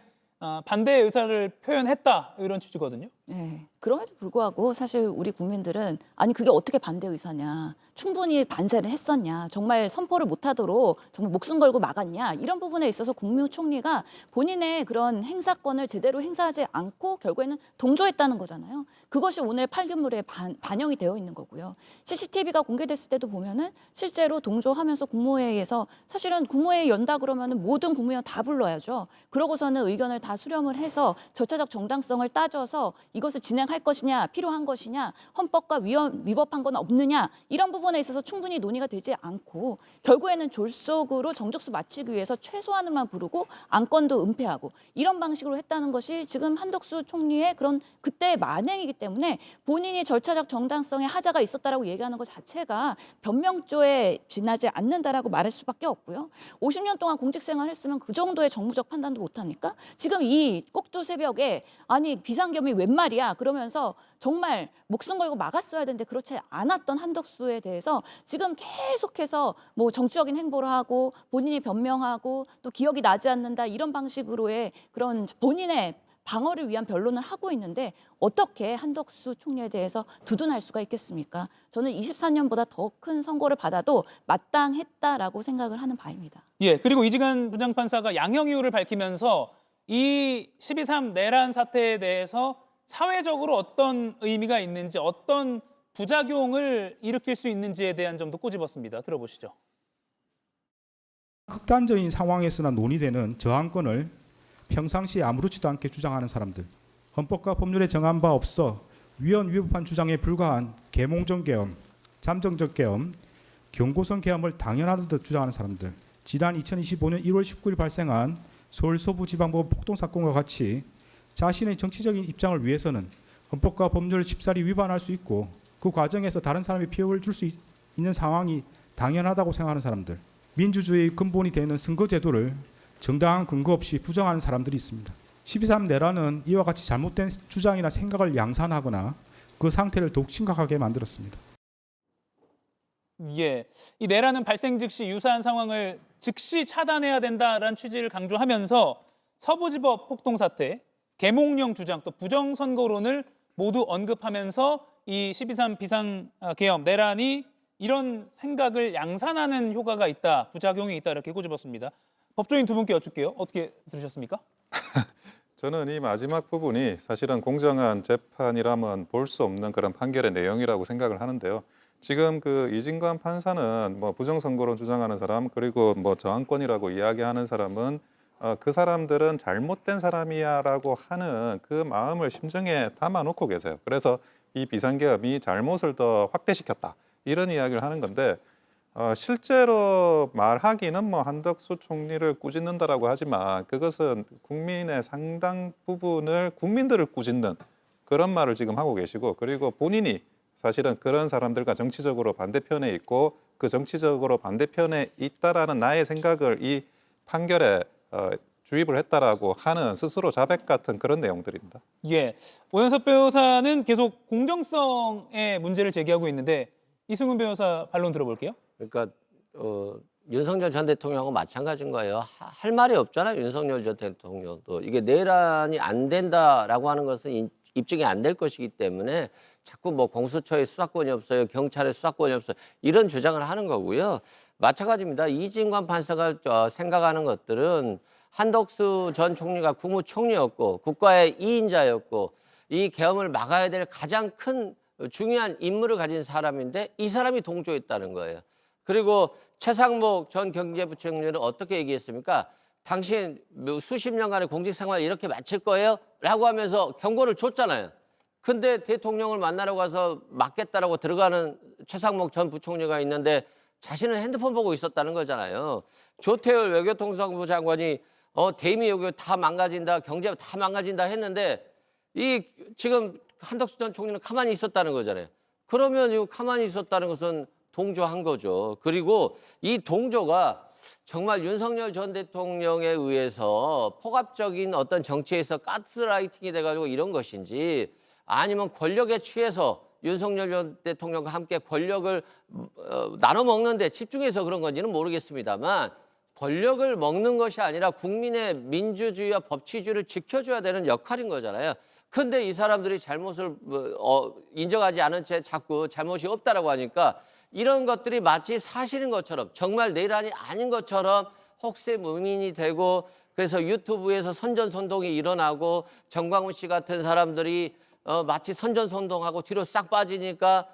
반대 의사를 표현했다 이런 취지거든요. 네, 그럼에도 불구하고 사실 우리 국민들은 아니 그게 어떻게 반대 의사냐, 충분히 반세를 했었냐, 정말 선포를 못하도록 정말 목숨 걸고 막았냐, 이런 부분에 있어서 국무총리가 본인의 그런 행사권을 제대로 행사하지 않고 결국에는 동조했다는 거잖아요. 그것이 오늘 판결문에 반영이 되어 있는 거고요. CCTV가 공개됐을 때도 보면은 실제로 동조하면서 국무회의에서 사실은 국무회의 연다 그러면은 모든 국무위원 다 불러야죠. 그러고서는 의견을 다 수렴을 해서 절차적 정당성을 따져서 이것을 진행할 것이냐, 필요한 것이냐, 헌법과 위법한 건 없느냐, 이런 부분에 있어서 충분히 논의가 되지 않고 결국에는 졸속으로 정적수 마치기 위해서 최소한을만 부르고 안건도 은폐하고 이런 방식으로 했다는 것이 지금 한덕수 총리의 그런 그때의 만행이기 때문에 본인이 절차적 정당성에 하자가 있었다라고 얘기하는 것 자체가 변명조에 지나지 않는다라고 말할 수밖에 없고요. 50년 동안 공직생활을 했으면 그 정도의 정무적 판단도 못합니까? 지금 이 꼭두 새벽에 아니 비상겸이 웬 말이야 그러면서 정말 목숨 걸고 막았어야 되는데 그렇지 않았던 한덕수에 대해서 지금 계속해서 뭐 정치적인 행보를 하고 본인이 변명하고 또 기억이 나지 않는다 이런 방식으로의 그런 본인의 방어를 위한 변론을 하고 있는데 어떻게 한덕수 총리에 대해서 두둔할 수가 있겠습니까? 저는 24년보다 더 큰 선고를 받아도 마땅했다라고 생각을 하는 바입니다. 예, 그리고 이지간 부장판사가 양형 이유를 밝히면서 이 12.3 내란 사태에 대해서 사회적으로 어떤 의미가 있는지, 어떤 부작용을 일으킬 수 있는지에 대한 점도 꼬집었습니다. 들어보시죠. 극단적인 상황에서나 논의되는 저항권을 평상시에 아무렇지도 않게 주장하는 사람들, 헌법과 법률에 정한 바 없어 위헌위법한 주장에 불과한 계몽적 계엄, 잠정적 계엄, 경고성 계엄을 당연하듯 주장하는 사람들, 지난 2025년 1월 19일 발생한 서울 서부지방법원 폭동 사건과 같이 자신의 정치적인 입장을 위해서는 헌법과 법률을 쉽사리 위반할 수 있고 그 과정에서 다른 사람이 피해를 줄 수 있는 상황이 당연하다고 생각하는 사람들, 민주주의의 근본이 되는 선거제도를 정당한 근거 없이 부정하는 사람들이 있습니다. 12.3 내란은 이와 같이 잘못된 주장이나 생각을 양산하거나 그 상태를 더욱 심각하게 만들었습니다. 예, 이 내란은 발생 즉시 유사한 상황을 즉시 차단해야 된다라는 취지를 강조하면서 서부지법 폭동 사태, 계몽령 주장, 또 부정선거론을 모두 언급하면서 이 12.3 비상계엄 내란이 이런 생각을 양산하는 효과가 있다, 부작용이 있다 이렇게 꼬집었습니다. 법조인 두 분께 여쭐게요. 어떻게 들으셨습니까? 저는 이 마지막 부분이 사실은 공정한 재판이라면 볼 수 없는 그런 판결의 내용이라고 생각을 하는데요. 지금 그 이진관 판사는 뭐 부정선거론 주장하는 사람 그리고 뭐 저항권이라고 이야기하는 사람은 그 사람들은 잘못된 사람이야라고 하는 그 마음을 심정에 담아놓고 계세요. 그래서 이 비상계엄이 잘못을 더 확대시켰다 이런 이야기를 하는 건데 실제로 말하기는 뭐 한덕수 총리를 꾸짖는다라고 하지만 그것은 국민의 상당 부분을 국민들을 꾸짖는 그런 말을 지금 하고 계시고 그리고 본인이 사실은 그런 사람들과 정치적으로 반대편에 있고 그 정치적으로 반대편에 있다라는 나의 생각을 이 판결에 주입을 했다라고 하는 스스로 자백 같은 그런 내용들입니다. 예, 오연석 변호사는 계속 공정성의 문제를 제기하고 있는데 이승훈 변호사 반론 들어볼게요. 그러니까 윤석열 전 대통령하고 마찬가지인 거예요. 할 말이 없잖아요. 윤석열 전 대통령도. 이게 내란이 안 된다라고 하는 것은 입증이 안 될 것이기 때문에 자꾸 뭐 공수처의 수사권이 없어요. 경찰의 수사권이 없어요. 이런 주장을 하는 거고요. 마찬가지입니다. 이진관 판사가 생각하는 것들은 한덕수 전 총리가 국무총리였고 국가의 2인자였고 이 계엄을 막아야 될 가장 큰 중요한 임무를 가진 사람인데 이 사람이 동조했다는 거예요. 그리고 최상목 전 경제부총리는 어떻게 얘기했습니까? 당신 수십 년간의 공직생활 이렇게 마칠 거예요? 라고 하면서 경고를 줬잖아요. 근데 대통령을 만나러 가서 맞겠다라고 들어가는 최상목 전 부총리가 있는데 자신은 핸드폰 보고 있었다는 거잖아요. 조태열 외교통상부 장관이 대미 외교 다 망가진다, 경제 다 망가진다 했는데 이 지금 한덕수 전 총리는 가만히 있었다는 거잖아요. 그러면 이 가만히 있었다는 것은 동조한 거죠. 그리고 이 동조가 정말 윤석열 전 대통령에 의해서 포괄적인 어떤 정치에서 가스라이팅이 돼가지고 이런 것인지 아니면 권력에 취해서 윤석열 전 대통령과 함께 권력을 나눠 먹는데 집중해서 그런 건지는 모르겠습니다만 권력을 먹는 것이 아니라 국민의 민주주의와 법치주의를 지켜줘야 되는 역할인 거잖아요. 근데 이 사람들이 잘못을 인정하지 않은 채 자꾸 잘못이 없다라고 하니까 이런 것들이 마치 사실인 것처럼 정말 내란이 아닌 것처럼 혹세무민이 되고 그래서 유튜브에서 선전선동이 일어나고 정광훈 씨 같은 사람들이 마치 선전선동하고 뒤로 싹 빠지니까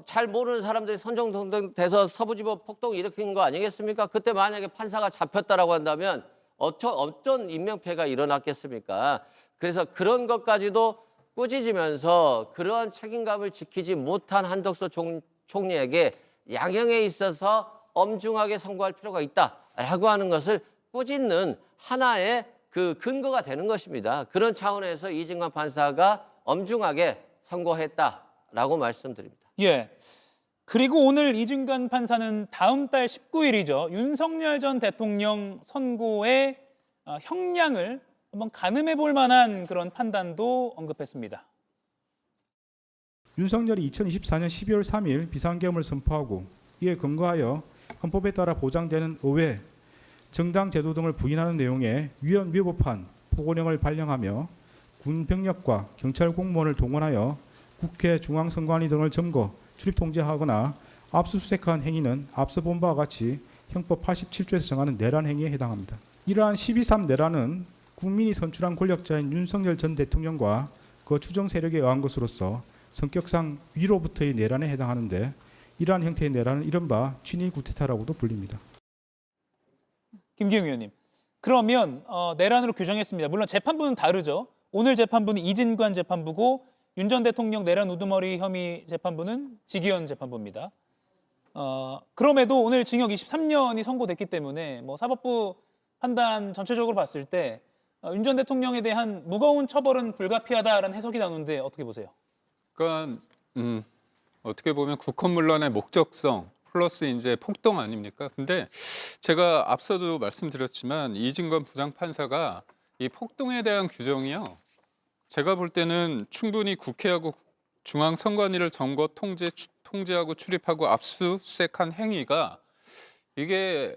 잘 모르는 사람들이 선전선동 돼서 서부지법 폭동 일으킨 거 아니겠습니까? 그때 만약에 판사가 잡혔다라고 한다면 어떤 인명피해가 일어났겠습니까? 그래서 그런 것까지도 꾸짖으면서 그러한 책임감을 지키지 못한 한덕수 총리에게 양형에 있어서 엄중하게 선고할 필요가 있다라고 하는 것을 꾸짖는 하나의 그 근거가 되는 것입니다. 그런 차원에서 이진관 판사가 엄중하게 선고했다라고 말씀드립니다. 예. 그리고 오늘 이진관 판사는 다음 달 19일이죠. 윤석열 전 대통령 선고의 형량을 한번 가늠해 볼 만한 그런 판단도 언급했습니다. 윤석열이 2024년 12월 3일 비상계엄을 선포하고 이에 근거하여 헌법에 따라 보장되는 의회, 정당 제도 등을 부인하는 내용의 위헌 위법한 포고령을 발령하며 군 병력과 경찰 공무원을 동원하여 국회 중앙선관위 등을 점거, 출입 통제하거나 압수수색한 행위는 앞서 본 바와 같이 형법 87조에서 정하는 내란 행위에 해당합니다. 이러한 12.3 내란은 국민이 선출한 권력자인 윤석열 전 대통령과 그 추정 세력에 의한 것으로서 성격상 위로부터의 내란에 해당하는데 이러한 형태의 내란은 이른바 친위 구테타라고도 불립니다. 김기웅 의원님. 그러면 내란으로 규정했습니다. 물론 재판부는 다르죠. 오늘 재판부는 이진관 재판부고 윤 전 대통령 내란 우두머리 혐의 재판부는 지기현 재판부입니다. 그럼에도 오늘 징역 23년이 선고됐기 때문에 사법부 판단 전체적으로 봤을 때 윤 전 대통령에 대한 무거운 처벌은 불가피하다라는 해석이 나오는데 어떻게 보세요? 그러니까 어떻게 보면 국헌문란의 목적성 플러스 이제 폭동 아닙니까? 근데 제가 앞서도 말씀드렸지만 이진관 부장판사가 이 폭동에 대한 규정이요. 제가 볼 때는 충분히 국회하고 중앙선관위를 점거, 통제하고 출입하고 압수수색한 행위가 이게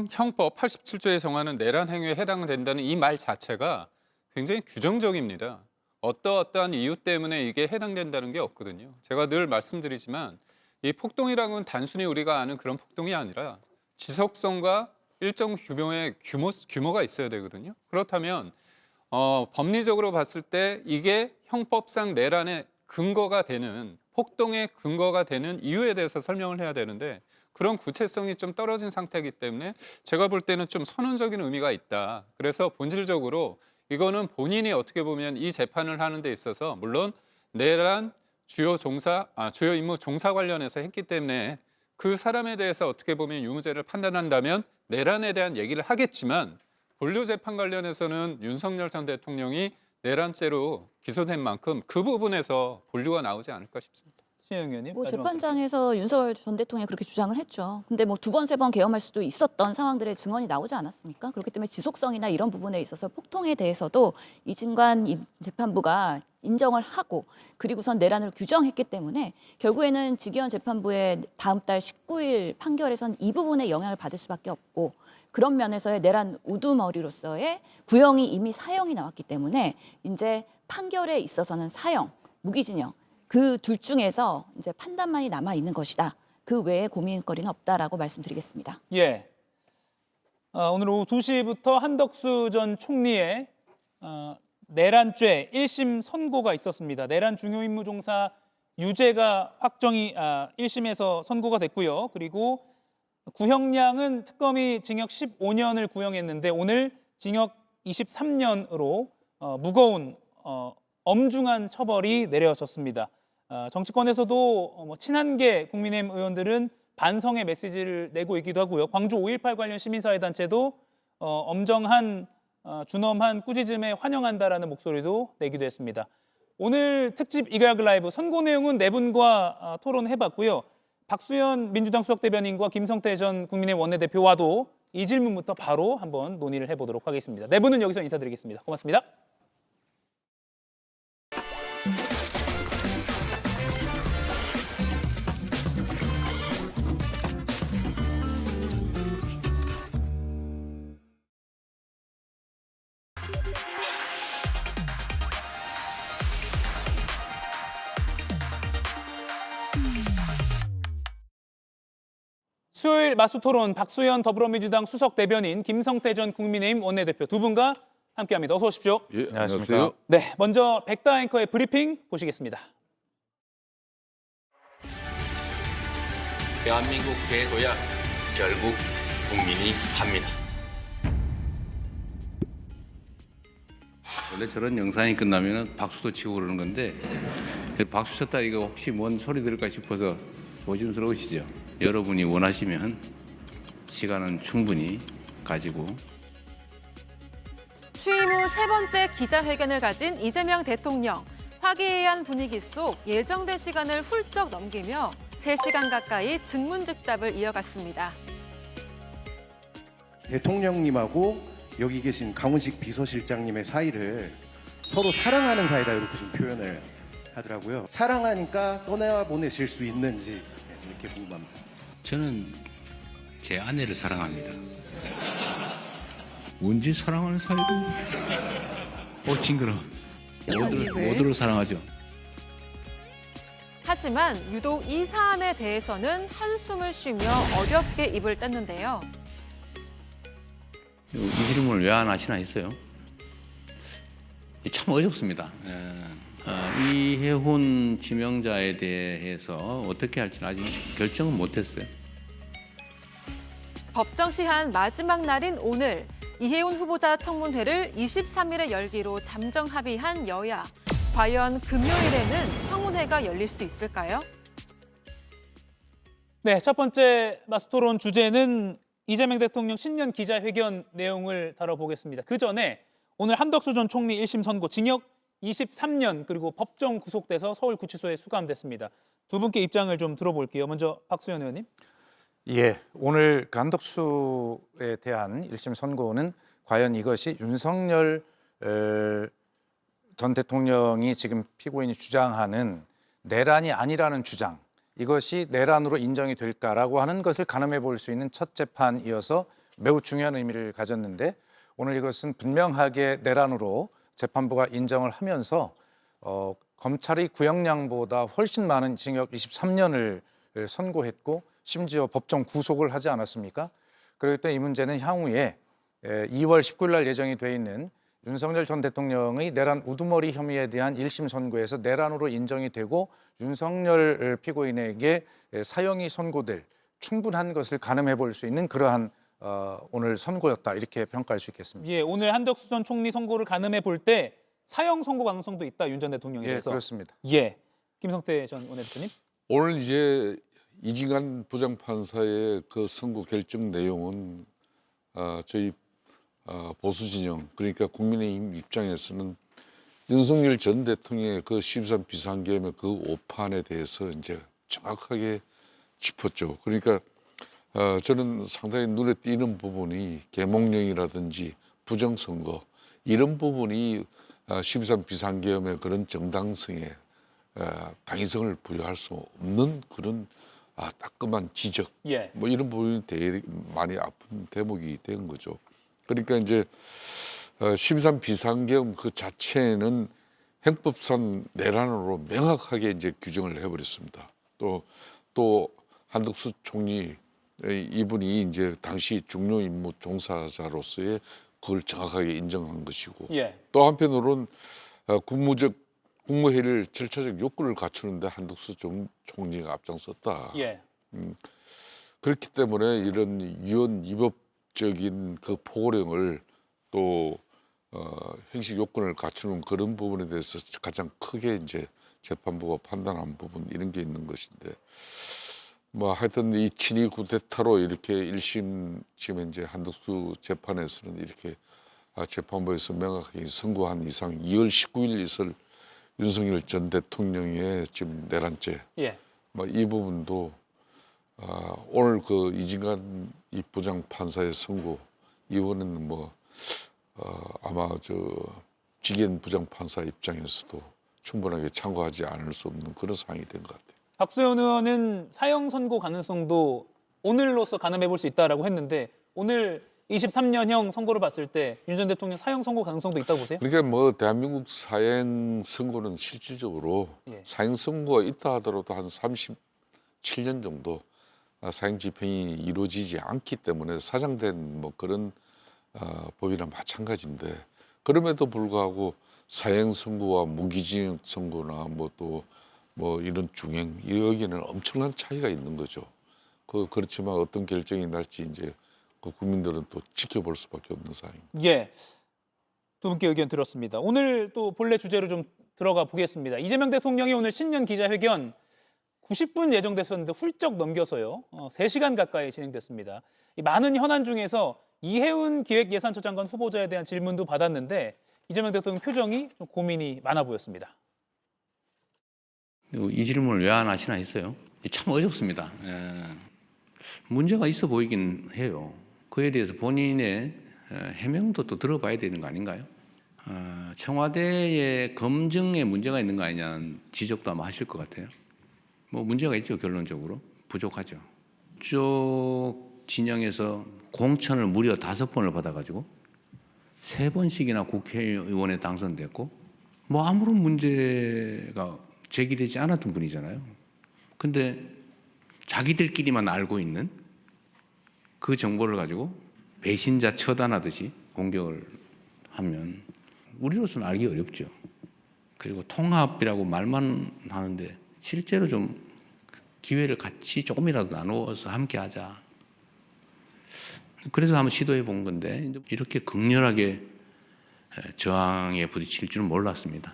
형법 87조에 정하는 내란 행위에 해당된다는 이 말 자체가 굉장히 규정적입니다. 어떠한 이유 때문에 이게 해당된다는 게 없거든요. 제가 늘 말씀드리지만 이 폭동이라는 건 단순히 우리가 아는 그런 폭동이 아니라 지속성과 일정 규모의 규모가 있어야 되거든요. 그렇다면 법리적으로 봤을 때 이게 형법상 내란의 근거가 되는 폭동의 근거가 되는 이유에 대해서 설명을 해야 되는데 그런 구체성이 좀 떨어진 상태이기 때문에 제가 볼 때는 좀 선언적인 의미가 있다. 그래서 본질적으로 이거는 본인이 어떻게 보면 이 재판을 하는 데 있어서 물론 내란 주요 임무 종사 관련해서 했기 때문에 그 사람에 대해서 어떻게 보면 유무죄를 판단한다면 내란에 대한 얘기를 하겠지만 본료 재판 관련해서는 윤석열 전 대통령이 내란죄로 기소된 만큼 그 부분에서 본료가 나오지 않을까 싶습니다. 신영 의원님. 재판장에서 윤석열 전 대통령이 그렇게 주장을 했죠. 근데 두 번, 세 번 계엄할 수도 있었던 상황들의 증언이 나오지 않았습니까? 그렇기 때문에 지속성이나 이런 부분에 있어서 폭동에 대해서도 이진관 재판부가 인정을 하고 그리고선 내란을 규정했기 때문에 결국에는 지기현 재판부의 다음 달 19일 판결에선 이 부분에 영향을 받을 수밖에 없고 그런 면에서의 내란 우두머리로서의 구형이 이미 사형이 나왔기 때문에 이제 판결에 있어서는 사형, 무기징역 그 둘 중에서 이제 판단만이 남아 있는 것이다. 그 외에 고민거리는 없다라고 말씀드리겠습니다. 예. 오늘 오후 2시부터 한덕수 전 총리의 내란죄 1심 선고가 있었습니다. 내란 중요 임무 종사 유죄가 확정이 1심에서 선고가 됐고요. 그리고 구형량은 특검이 징역 15년을 구형했는데 오늘 징역 23년으로 무거운 엄중한 처벌이 내려졌습니다. 정치권에서도 친한계 국민의힘 의원들은 반성의 메시지를 내고 있기도 하고요. 광주 5.18 관련 시민사회단체도 엄정한 준엄한 꾸짖음에 환영한다라는 목소리도 내기도 했습니다. 오늘 특집 이가역 라이브 선고 내용은 네 분과 토론해봤고요. 박수현 민주당 수석대변인과 김성태 전 국민의힘 원내대표와도 이 질문부터 바로 한번 논의를 해보도록 하겠습니다. 네 분은 여기서 인사드리겠습니다. 고맙습니다. 수요일 마수토론 박수현 더불어민주당 수석대변인 김성태 전 국민의힘 원내대표 두 분과 함께합니다. 어서 오십시오. 예, 안녕하세요. 네, 먼저 백다 앵커의 브리핑 보시겠습니다. 대한민국 대도야 결국 국민이 합니다. 원래 저런 영상이 끝나면 박수도 치고 그러는 건데 박수 쳤다 이거 혹시 뭔 소리 들을까 싶어서 조심스러우시죠? 여러분이 원하시면 시간은 충분히 가지고 취임 후 세 번째 기자회견을 가진 이재명 대통령. 화기애애한 분위기 속 예정된 시간을 훌쩍 넘기며 3시간 가까이 즉문즉답을 이어갔습니다. 대통령님하고 여기 계신 강훈식 비서실장님의 사이를 서로 사랑하는 사이다 이렇게 좀 표현을 하더라고요. 사랑하니까 떠나와 보내실 수 있는지 이렇게 궁금합니다. 저는 제 아내를 사랑합니다. 뭔지 사랑하는 사이도 징그러. 모두를 사랑하죠. 하지만 유독 이 사안에 대해서는 한숨을 쉬며 어렵게 입을 뗐는데요. 이 질문을 왜 안 하시나 했어요. 참 어렵습니다. 이해훈 지명자에 대해서 어떻게 할지는 아직 결정은 못했어요. 법정 시한 마지막 날인 오늘 이해훈 후보자 청문회를 23일에 열기로 잠정 합의한 여야. 과연 금요일에는 청문회가 열릴 수 있을까요? 네, 첫 번째 마스토론 주제는 이재명 대통령 신년 기자회견 내용을 다뤄보겠습니다. 그 전에 오늘 한덕수 전 총리 1심 선고 징역 23년 그리고 법정 구속돼서 서울구치소에 수감됐습니다. 두 분께 입장을 좀 들어볼게요. 먼저 박수현 의원님. 예, 오늘 한덕수에 대한 1심 선고는 과연 이것이 윤석열 전 대통령이 지금 피고인이 주장하는 내란이 아니라는 주장, 이것이 내란으로 인정이 될까라고 하는 것을 가늠해 볼 수 있는 첫 재판이어서 매우 중요한 의미를 가졌는데 오늘 이것은 분명하게 내란으로 재판부가 인정을 하면서 검찰의 구형량보다 훨씬 많은 징역 23년을 선고했고 심지어 법정 구속을 하지 않았습니까? 그렇기 때문에 이 문제는 향후에 2월 19일 날 예정이 돼 있는 윤석열 전 대통령의 내란 우두머리 혐의에 대한 1심 선고에서 내란으로 인정이 되고 윤석열 피고인에게 사형이 선고될 충분한 것을 가늠해 볼 수 있는 그러한 오늘 선고였다 이렇게 평가할 수 있겠습니다. 예, 오늘 한덕수 전 총리 선고를 가늠해 볼 때 사형 선고 가능성도 있다. 윤 전 대통령에 대해서. 예, 그렇습니다. 예, 김성태 전 원내대표님. 오늘 이제 이진관 부장판사의 그 선고 결정 내용은 저희 보수 진영 그러니까 국민의힘 입장에서는 윤석열 전 대통령의 그 13 비상계엄의 그 오판에 대해서 이제 정확하게 짚었죠. 그러니까 저는 상당히 눈에 띄는 부분이 계몽령이라든지 부정선거 이런 부분이 13 비상계엄의 그런 정당성에 당위성을 부여할 수 없는 그런 따끔한 지적, 예. 뭐 이런 부분이 되게 많이 아픈 대목이 된 거죠. 그러니까 이제 13 비상계엄 그 자체는 행법상 내란으로 명확하게 이제 규정을 해버렸습니다. 또 한덕수 총리 이분이 이제 당시 중요 임무 종사자로서의 그걸 정확하게 인정한 것이고 예. 또 한편으로는 국무적 국무회의를 절차적 요건을 갖추는데 한덕수 총리가 앞장섰다. 예. 그렇기 때문에 이런 위헌 위법적인 그 포고령을 또 행식 요건을 갖추는 그런 부분에 대해서 가장 크게 이제 재판부가 판단한 부분 이런 게 있는 것인데 뭐 하여튼 이 친위 쿠데타로 이렇게 1심 지금 현재 한덕수 재판에서는 이렇게 재판부에서 명확하게 선고한 이상 2월 19일 있을 윤석열 전 대통령의 지금 내란죄 예. 뭐 이 부분도 오늘 그 이진관 이 부장 판사의 선고 이번에는 뭐 아마 저 지겐 부장 판사 입장에서도 충분하게 참고하지 않을 수 없는 그런 상황이 된 것 같아요. 박수현 의원은 사형 선고 가능성도 오늘로서 가늠해 볼 수 있다라고 했는데 오늘 23년형 선고를 봤을 때 윤 전 대통령 사형 선고 가능성도 있다고 보세요? 그러니까 뭐 대한민국 사형 선고는 실질적으로 예. 사형 선고가 있다 하더라도 한 37년 정도 사형 집행이 이루어지지 않기 때문에 사장된 뭐 그런 법이나 마찬가지인데 그럼에도 불구하고 사형 선고와 무기징역 선고나 뭐 또 뭐 이런 중형 여기는 엄청난 차이가 있는 거죠. 그렇지만 어떤 결정이 날지 이제 그 국민들은 또 지켜볼 수밖에 없는 상황입니다. 예. 두 분께 의견 들었습니다. 오늘 또 본래 주제로 좀 들어가 보겠습니다. 이재명 대통령이 오늘 신년 기자회견 90분 예정됐었는데 훌쩍 넘겨서요. 3시간 가까이 진행됐습니다. 이 많은 현안 중에서 이해운 기획예산처 장관 후보자에 대한 질문도 받았는데 이재명 대통령 표정이 좀 고민이 많아 보였습니다. 이 질문을 왜 안 하시나 했어요. 참 어렵습니다. 문제가 있어 보이긴 해요. 그에 대해서 본인의 해명도 또 들어봐야 되는 거 아닌가요? 청와대의 검증에 문제가 있는 거 아니냐는 지적도 아마 하실 것 같아요. 뭐 문제가 있죠. 결론적으로 부족하죠. 쪽 진영에서 공천을 무려 5번을 받아가지고 3번씩이나 국회의원에 당선됐고 뭐 아무런 문제가 제기되지 않았던 분이잖아요. 근데 자기들끼리만 알고 있는 그 정보를 가지고 배신자 처단하듯이 공격을 하면 우리로서는 알기 어렵죠. 그리고 통합이라고 말만 하는데 실제로 좀 기회를 같이 조금이라도 나누어서 함께 하자. 그래서 한번 시도해 본 건데 이렇게 극렬하게 저항에 부딪힐 줄은 몰랐습니다.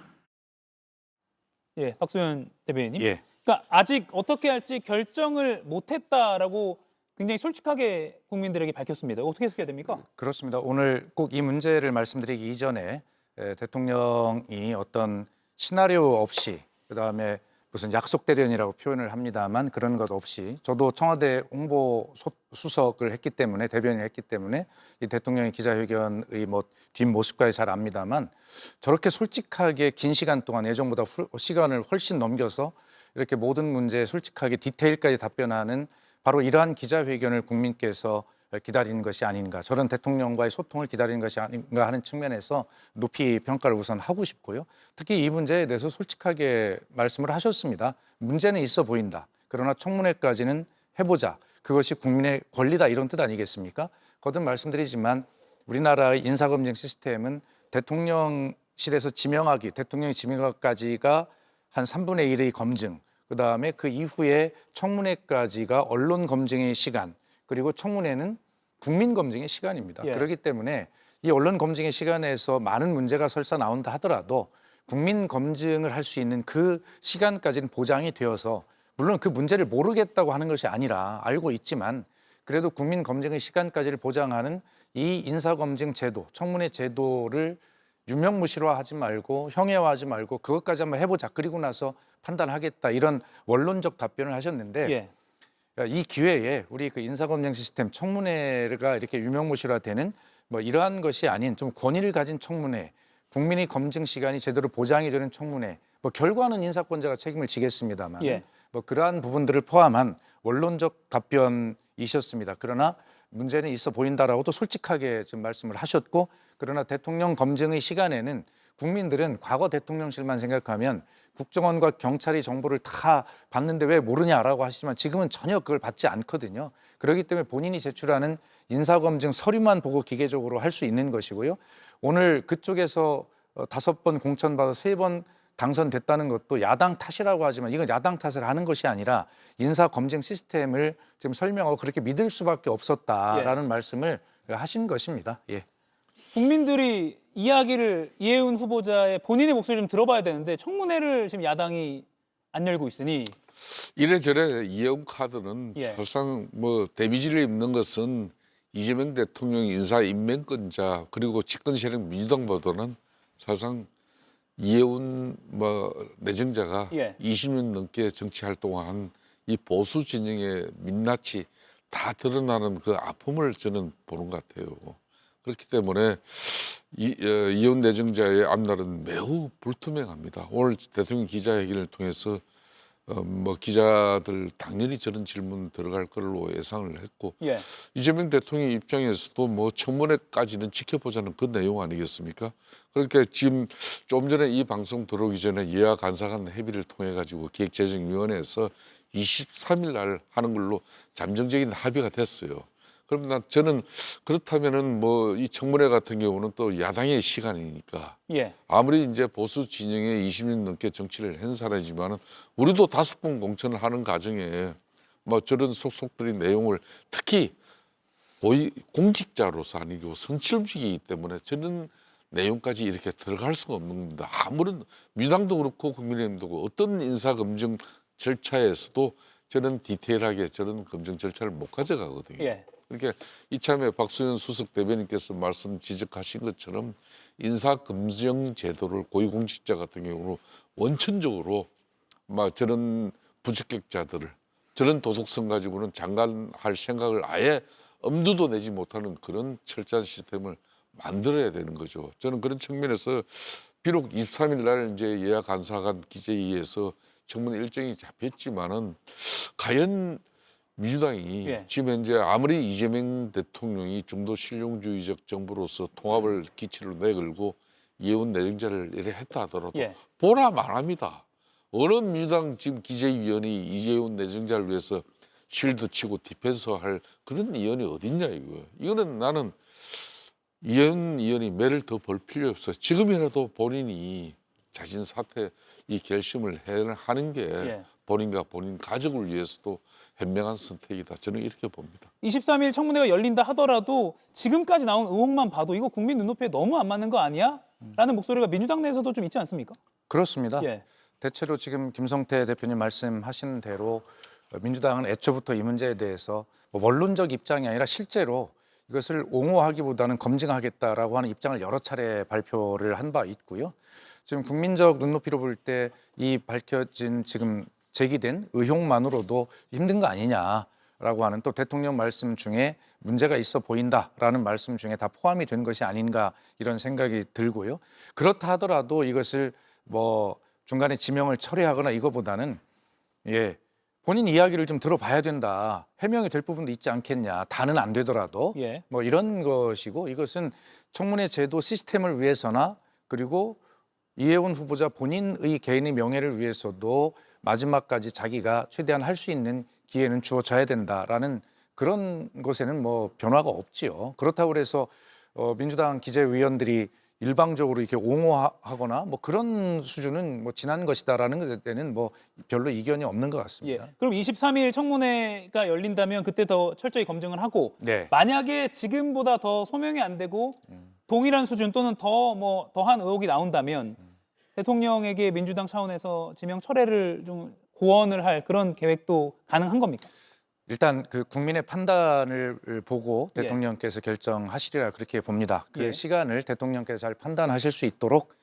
예, 박수현 대변인님. 예. 그러니까 아직 어떻게 할지 결정을 못했다라고 굉장히 솔직하게 국민들에게 밝혔습니다. 어떻게 해석해야 됩니까? 그렇습니다. 오늘 꼭 이 문제를 말씀드리기 이전에 대통령이 어떤 시나리오 없이 그다음에 무슨 약속 대련이라고 표현을 합니다만 그런 것 없이 저도 청와대 홍보 수석을 했기 때문에 대변인을 했기 때문에 이 대통령의 기자회견의 뭐 뒷모습까지 잘 압니다만 저렇게 솔직하게 긴 시간 동안 예정보다 시간을 훨씬 넘겨서 이렇게 모든 문제에 솔직하게 디테일까지 답변하는 바로 이러한 기자회견을 국민께서 기다리는 것이 아닌가, 저런 대통령과의 소통을 기다리는 것이 아닌가 하는 측면에서 높이 평가를 우선 하고 싶고요. 특히 이 문제에 대해서 솔직하게 말씀을 하셨습니다. 문제는 있어 보인다. 그러나 청문회까지는 해보자. 그것이 국민의 권리다 이런 뜻 아니겠습니까? 거듭 말씀드리지만 우리나라의 인사검증 시스템은 대통령실에서 지명하기, 대통령이 지명하기까지가 한 3분의 1의 검증, 그다음에 그 이후에 청문회까지가 언론 검증의 시간, 그리고 청문회는 국민 검증의 시간입니다. 예. 그렇기 때문에 이 언론 검증의 시간에서 많은 문제가 설사 나온다 하더라도 국민 검증을 할 수 있는 그 시간까지는 보장이 되어서 물론 그 문제를 모르겠다고 하는 것이 아니라 알고 있지만 그래도 국민 검증의 시간까지를 보장하는 이 인사검증 제도, 청문회 제도를 유명무실화하지 말고 형해화하지 말고 그것까지 한번 해보자. 그리고 나서 판단하겠다. 이런 원론적 답변을 하셨는데 예. 이 기회에 우리 그 인사검증 시스템 청문회가 이렇게 유명무실화되는 뭐 이러한 것이 아닌 좀 권위를 가진 청문회, 국민의 검증 시간이 제대로 보장이 되는 청문회, 뭐 결과는 인사권자가 책임을 지겠습니다만 예. 뭐 그러한 부분들을 포함한 원론적 답변이셨습니다. 그러나 문제는 있어 보인다라고도 솔직하게 지금 말씀을 하셨고, 그러나 대통령 검증의 시간에는 국민들은 과거 대통령실만 생각하면 국정원과 경찰이 정보를 다 받는데 왜 모르냐라고 하시지만 지금은 전혀 그걸 받지 않거든요. 그렇기 때문에 본인이 제출하는 인사검증 서류만 보고 기계적으로 할 수 있는 것이고요. 오늘 그쪽에서 5번 공천받아 3번 당선됐다는 것도 야당 탓이라고 하지만 이건 야당 탓을 하는 것이 아니라 인사 검증 시스템을 지금 설명하고 그렇게 믿을 수밖에 없었다라는 말씀을 하신 것입니다. 예. 국민들이 이야기를 이해운 후보자의 본인의 목소리 좀 들어봐야 되는데 청문회를 지금 야당이 안 열고 있으니 이래저래 이해운 카드는 예. 사실상 뭐 데미지를 입는 것은 이재명 대통령 인사 임명권자 그리고 집권 세력 민주당보다는 사실상 이해운 뭐 내정자가 예. 20년 넘게 정치 활동한 이 보수 진영의 민낯이 다 드러나는 그 아픔을 저는 보는 것 같아요. 그렇기 때문에 이해운 내정자의 앞날은 매우 불투명합니다. 오늘 대통령 기자회견을 통해서 뭐 기자들 당연히 저런 질문 들어갈 걸로 예상을 했고 예. 이재명 대통령 입장에서도 뭐 청문회까지는 지켜보자는 그 내용 아니겠습니까? 그러니까 지금 좀 전에 이 방송 들어오기 전에 여야 간사간 협의를 통해 가지고 기획재정위원회에서 23일 날 하는 걸로 잠정적인 합의가 됐어요. 그럼 저는 그렇다면은 뭐 이 청문회 같은 경우는 또 야당의 시간이니까 예. 아무리 이제 보수 진영에 20년 넘게 정치를 한 사람이지만은 우리도 5번 공천을 하는 과정에 뭐 저런 속속들이 내용을 특히 공직자로서 아니고 선출직이기 때문에 저런 내용까지 이렇게 들어갈 수가 없는 겁니다. 아무런 민주당도 그렇고 국민의힘도 그렇고 어떤 인사검증 절차에서도 저런 디테일하게 저런 검증 절차를 못 가져가거든요. 예. 그러니까 이참에 박수현 수석 대변인께서 지적하신 것처럼 인사검증 제도를 고위공직자 같은 경우로 원천적으로 막 저런 부적격자들을 저런 도덕성 가지고는 장관할 생각을 아예 엄두도 내지 못하는 그런 철저한 시스템을 만들어야 되는 거죠. 저는 그런 측면에서 비록 23일 날 이제 여야 간사간 기재위에서 청문회 일정이 잡혔지만은 과연 민주당이 예. 지금 현재 아무리 이재명 대통령이 중도 실용주의적 정부로서 통합을 기치로 내걸고 이해운 내정자를 이래 했다 하더라도 예. 보라 말합니다. 어느 민주당 지금 기재위원이 이재용 내정자를 위해서 실드 치고 디펜서 할 그런 의원이 어딨냐 이거예요. 이거는 나는 이해운 의원이 매를 더 벌 필요 없어요. 지금이라도 본인이 자신 사퇴 이 결심을 하는 게 예. 본인과 본인 가족을 위해서도 현명한 선택이다. 저는 이렇게 봅니다. 23일 청문회가 열린다 하더라도 지금까지 나온 의혹만 봐도 이거 국민 눈높이에 너무 안 맞는 거 아니야? 라는 목소리가 민주당 내에서도 좀 있지 않습니까? 그렇습니다. 예. 대체로 지금 김성태 대표님 말씀하신 대로 민주당은 애초부터 이 문제에 대해서 뭐 원론적 입장이 아니라 실제로 이것을 옹호하기보다는 검증하겠다라고 하는 입장을 여러 차례 발표를 한 바 있고요. 지금 국민적 눈높이로 볼 때 이 밝혀진 지금 제기된 의혹만으로도 힘든 거 아니냐라고 하는 또 대통령 말씀 중에 문제가 있어 보인다라는 말씀 중에 다 포함이 된 것이 아닌가 이런 생각이 들고요. 그렇다 하더라도 이것을 뭐 중간에 지명을 처리하거나 이거보다는 본인 이야기를 좀 들어봐야 된다. 해명이 될 부분도 있지 않겠냐. 다는 안 되더라도 예. 뭐 이런 것이고 이것은 청문회 제도 시스템을 위해서나 그리고 이해운 후보자 본인의 개인의 명예를 위해서도 마지막까지 자기가 최대한 할 수 있는 기회는 주어져야 된다라는 그런 것에는 뭐 변화가 없지요. 그렇다고 해서 민주당 기재위원들이 일방적으로 이렇게 옹호하거나 뭐 그런 수준은 뭐 지난 것이다라는 데는 뭐 별로 이견이 없는 것 같습니다. 예. 그럼 23일 청문회가 열린다면 그때 더 철저히 검증을 하고 네. 만약에 지금보다 더 소명이 안 되고 동일한 수준 또는 더한 의혹이 나온다면 대통령에게 민주당 차원에서 지명 철회를 좀 고언을 할 그런 계획도 가능한 겁니까? 일단 그 국민의 판단을 보고 예. 대통령께서 결정하시리라 그렇게 봅니다. 그 예. 시간을 대통령께서 잘 판단하실 수 있도록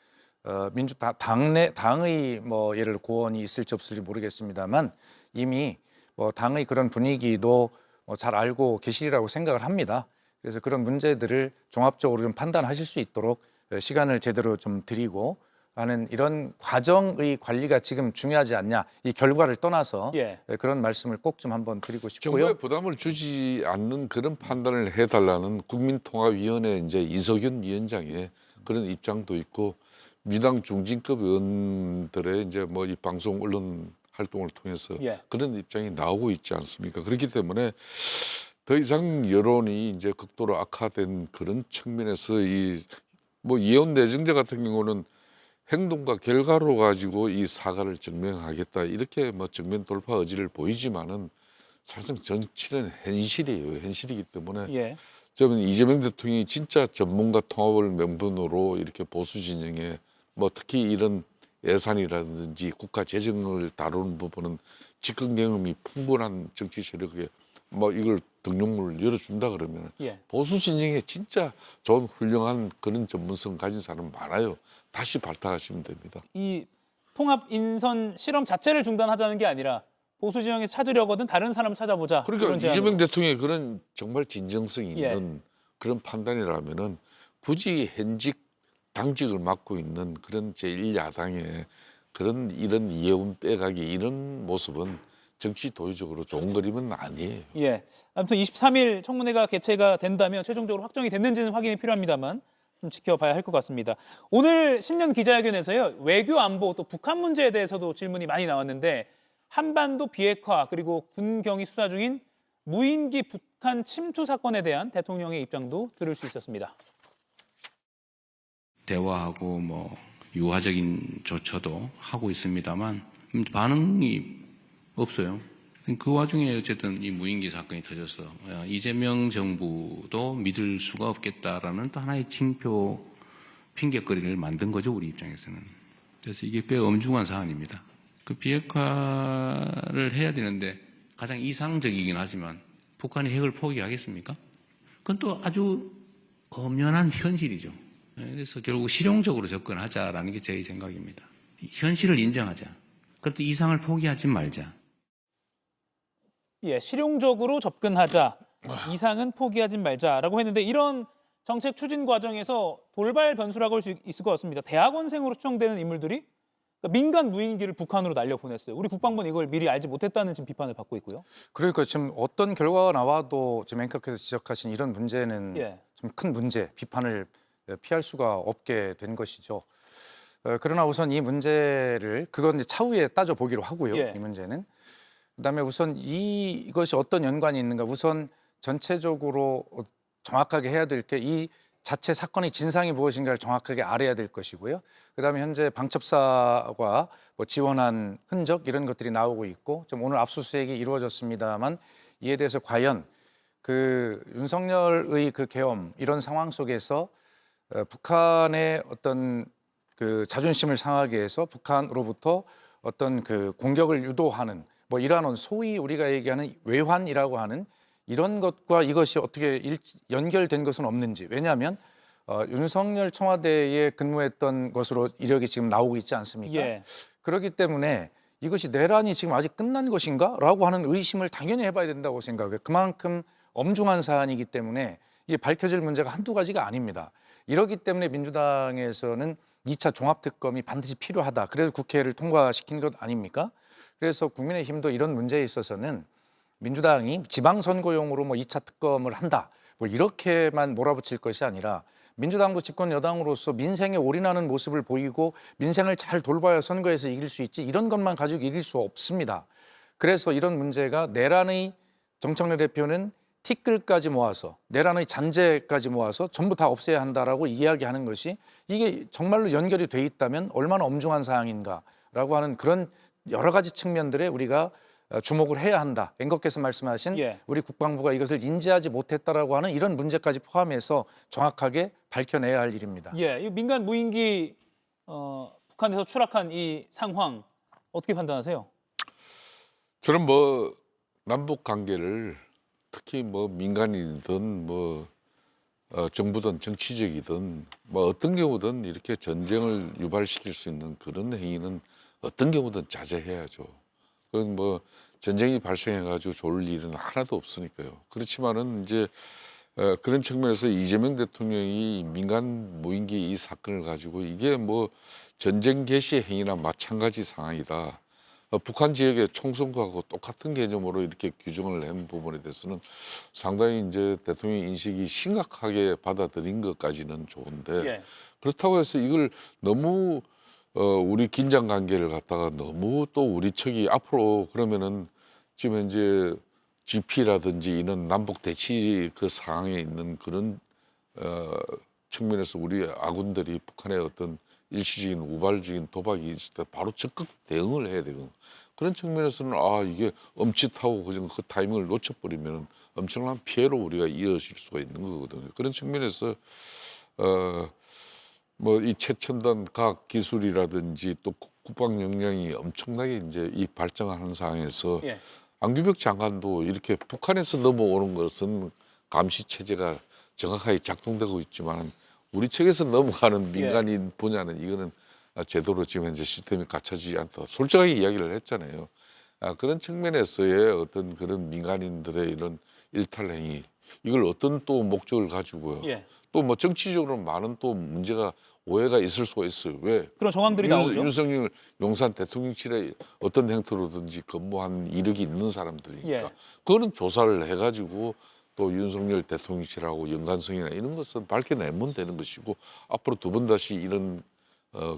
당의 뭐 예를 고언이 있을지 없을지 모르겠습니다만 이미 뭐 당의 그런 분위기도 잘 알고 계시리라고 생각을 합니다. 그래서 그런 문제들을 종합적으로 좀 판단하실 수 있도록 시간을 제대로 좀 드리고 하는 이런 과정의 관리가 지금 중요하지 않냐 이 결과를 떠나서 예. 그런 말씀을 꼭 좀 한번 드리고 정부에 싶고요. 부담을 주지 않는 그런 판단을 해달라는 국민통합위원회 이제 이석윤 위원장의 그런 입장도 있고 민주당 중진급 의원들의 이제 뭐 이 방송 언론 활동을 통해서 예. 그런 입장이 나오고 있지 않습니까? 그렇기 때문에 더 이상 여론이 이제 극도로 악화된 그런 측면에서 이 뭐 이해운 내정자 같은 경우는 행동과 결과로 가지고 이 사과를 증명하겠다 이렇게 뭐 정면 돌파 의지를 보이지만은 사실상 정치는 현실이에요. 현실이기 때문에 예. 저는 이재명 대통령이 진짜 전문가 통합을 명분으로 이렇게 보수 진영에 뭐 특히 이런 예산이라든지 국가 재정을 다루는 부분은 집권 경험이 풍부한 정치 세력에 뭐 이걸 등용문을 열어준다 그러면 예. 보수 진영에 진짜 좋은 훌륭한 그런 전문성 가진 사람 많아요. 다시 발탁하시면 됩니다. 이 통합 인선 실험 자체를 중단하자는 게 아니라 보수 진영에서 찾으려거든 다른 사람 찾아보자. 그러니까 이런 제안으로. 이재명 대통령의 그런 정말 진정성 예. 있는 그런 판단이라면은 굳이 현직 당직을 맡고 있는 그런 제1야당의 그런 이런 이해운 빼가기 이런 모습은 정치 도의적으로 좋은 그림은 아니에요. 예. 아무튼 23일 청문회가 개최가 된다면 최종적으로 확정이 됐는지는 확인이 필요합니다만 좀 지켜봐야 할 것 같습니다. 오늘 신년 기자회견에서요. 외교 안보 또 북한 문제에 대해서도 질문이 많이 나왔는데 한반도 비핵화 그리고 군경이 수사 중인 무인기 북한 침투 사건에 대한 대통령의 입장도 들을 수 있었습니다. 대화하고 뭐 유화적인 조처도 하고 있습니다만 반응이 없어요. 그 와중에 어쨌든 이 무인기 사건이 터져서 이재명 정부도 믿을 수가 없겠다라는 또 하나의 징표 핑계거리를 만든 거죠, 우리 입장에서는. 그래서 이게 꽤 엄중한 사안입니다. 그 비핵화를 해야 되는데 가장 이상적이긴 하지만 북한이 핵을 포기하겠습니까? 그건 또 아주 엄연한 현실이죠. 그래서 결국 실용적으로 접근하자라는 게 제 생각입니다. 현실을 인정하자. 그것도 이상을 포기하지 말자. 예, 실용적으로 접근하자, 이상은 포기하지 말자라고 했는데 이런 정책 추진 과정에서 돌발 변수라고 할 수 있을 것 같습니다. 대학원생으로 추정되는 인물들이 민간 무인기를 북한으로 날려보냈어요. 우리 국방부는 이걸 미리 알지 못했다는 지금 비판을 받고 있고요. 그러니까 지금 어떤 결과가 나와도 지금 앵커께서 지적하신 이런 문제는 예. 좀 큰 문제, 비판을 피할 수가 없게 된 것이죠. 그러나 우선 이 문제를 그건 이제 차후에 따져보기로 하고요. 예. 이 문제는. 그다음에 우선 이것이 어떤 연관이 있는가. 우선 전체적으로 정확하게 해야 될 게 이 자체 사건의 진상이 무엇인가를 정확하게 알아야 될 것이고요. 그다음에 현재 방첩사가 뭐 지원한 흔적 이런 것들이 나오고 있고 좀 오늘 압수수색이 이루어졌습니다만 이에 대해서 과연 그 윤석열의 그 계엄 이런 상황 속에서 북한의 어떤 그 자존심을 상하게 해서 북한으로부터 어떤 그 공격을 유도하는 뭐 이러한 소위 우리가 얘기하는 외환이라고 하는 이런 것과 이것이 어떻게 연결된 것은 없는지. 왜냐하면 윤석열 청와대에 근무했던 것으로 이력이 지금 나오고 있지 않습니까? 예. 그렇기 때문에 이것이 내란이 지금 아직 끝난 것인가? 라고 하는 의심을 당연히 해봐야 된다고 생각해요. 그만큼 엄중한 사안이기 때문에 이게 밝혀질 문제가 한두 가지가 아닙니다. 이렇기 때문에 민주당에서는 2차 종합특검이 반드시 필요하다. 그래서 국회를 통과시킨 것 아닙니까? 그래서 국민의힘도 이런 문제에 있어서는 민주당이 지방선거용으로 뭐 2차 특검을 한다. 뭐 이렇게만 몰아붙일 것이 아니라 민주당도 집권 여당으로서 민생에 올인하는 모습을 보이고 민생을 잘 돌봐야 선거에서 이길 수 있지 이런 것만 가지고 이길 수 없습니다. 그래서 이런 문제가 내란의 정청래 대표는 티끌까지 모아서 내란의 잔재까지 모아서 전부 다 없애야 한다라고 이야기하는 것이 이게 정말로 연결이 돼 있다면 얼마나 엄중한 사항인가라고 하는 그런 여러 가지 측면들에 우리가 주목을 해야 한다. 앵커께서 말씀하신 예. 우리 국방부가 이것을 인지하지 못했다라고 하는 이런 문제까지 포함해서 정확하게 밝혀내야 할 일입니다. 예, 이 민간 무인기 북한에서 추락한 이 상황 어떻게 판단하세요? 저는 뭐 남북 관계를 특히 뭐 민간이든 뭐 정부든 정치적이든 뭐 어떤 경우든 이렇게 전쟁을 유발시킬 수 있는 그런 행위는 어떤 경우든 자제해야죠. 그건 뭐 전쟁이 발생해가지고 좋을 일은 하나도 없으니까요. 그렇지만은 이제 그런 측면에서 이재명 대통령이 민간 무인기 이 사건을 가지고 이게 뭐 전쟁 개시 행위나 마찬가지 상황이다. 북한 지역의 총선거하고 똑같은 개념으로 이렇게 규정을 낸 부분에 대해서는 상당히 이제 대통령 인식이 심각하게 받아들인 것까지는 좋은데 예. 그렇다고 해서 이걸 너무 우리 긴장 관계를 갖다가 너무 또 우리 측이 앞으로 그러면은 지금 현재 GP라든지 이런 남북 대치 그 상황에 있는 그런 측면에서 우리 아군들이 북한의 어떤 일시적인 우발적인 도박이 있을 때 바로 적극 대응을 해야 되거든요. 그런 측면에서는 이게 엄짓하고 그냥 그 타이밍을 놓쳐버리면 엄청난 피해로 우리가 이어질 수가 있는 거거든요. 그런 측면에서 뭐 이 최첨단 과학 기술이라든지 또 국방 역량이 엄청나게 이제 이 발전하는 상황에서 예. 안규백 장관도 이렇게 북한에서 넘어오는 것은 감시 체제가 정확하게 작동되고 있지만 우리 측에서 넘어가는 민간인 분야는 이거는 제대로 지금 현재 시스템이 갖춰지지 않다. 솔직하게 이야기를 했잖아요. 그런 측면에서의 어떤 그런 민간인들의 이런 일탈 행위 이걸 어떤 또 목적을 가지고요. 예. 또 뭐 정치적으로 많은 또 문제가 오해가 있을 수가 있어요. 왜? 그런 정황들이 나오죠. 윤석열 용산 대통령실에 어떤 행태로든지 근무한 이력이 있는 사람들이니까 예. 그거는 조사를 해가지고 또 윤석열 대통령실하고 연관성이나 이런 것은 밝혀내면 되는 것이고 앞으로 두 번 다시 이런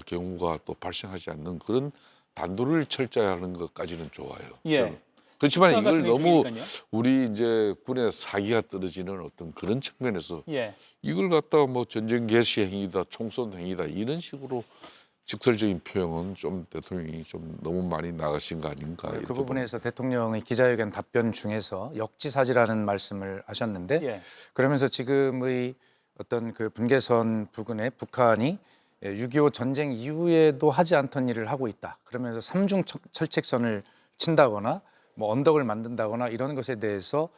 경우가 또 발생하지 않는 그런 단도를 철저히 하는 것까지는 좋아요. 예. 그렇지만 수사가 이걸 진행 너무 중이니까요. 우리 이제 군의 사기가 떨어지는 어떤 그런 측면에서 예. 이걸 갖다가 뭐 전쟁 개시 행위다, 총선 행위다 이런 식으로 직설적인 표현은 좀 대통령이 좀 너무 많이 나가신 거 아닌가. 그 이렇게 부분에서 대통령의 기자회견 답변 중에서 역지사지라는 말씀을 하셨는데 예. 그러면서 지금의 어떤 그 분계선 부근에 북한이 6.25 전쟁 이후에도 하지 않던 일을 하고 있다. 그러면서 삼중 철책선을 친다거나 뭐 언덕을 만든다거나 이런 것에 대해서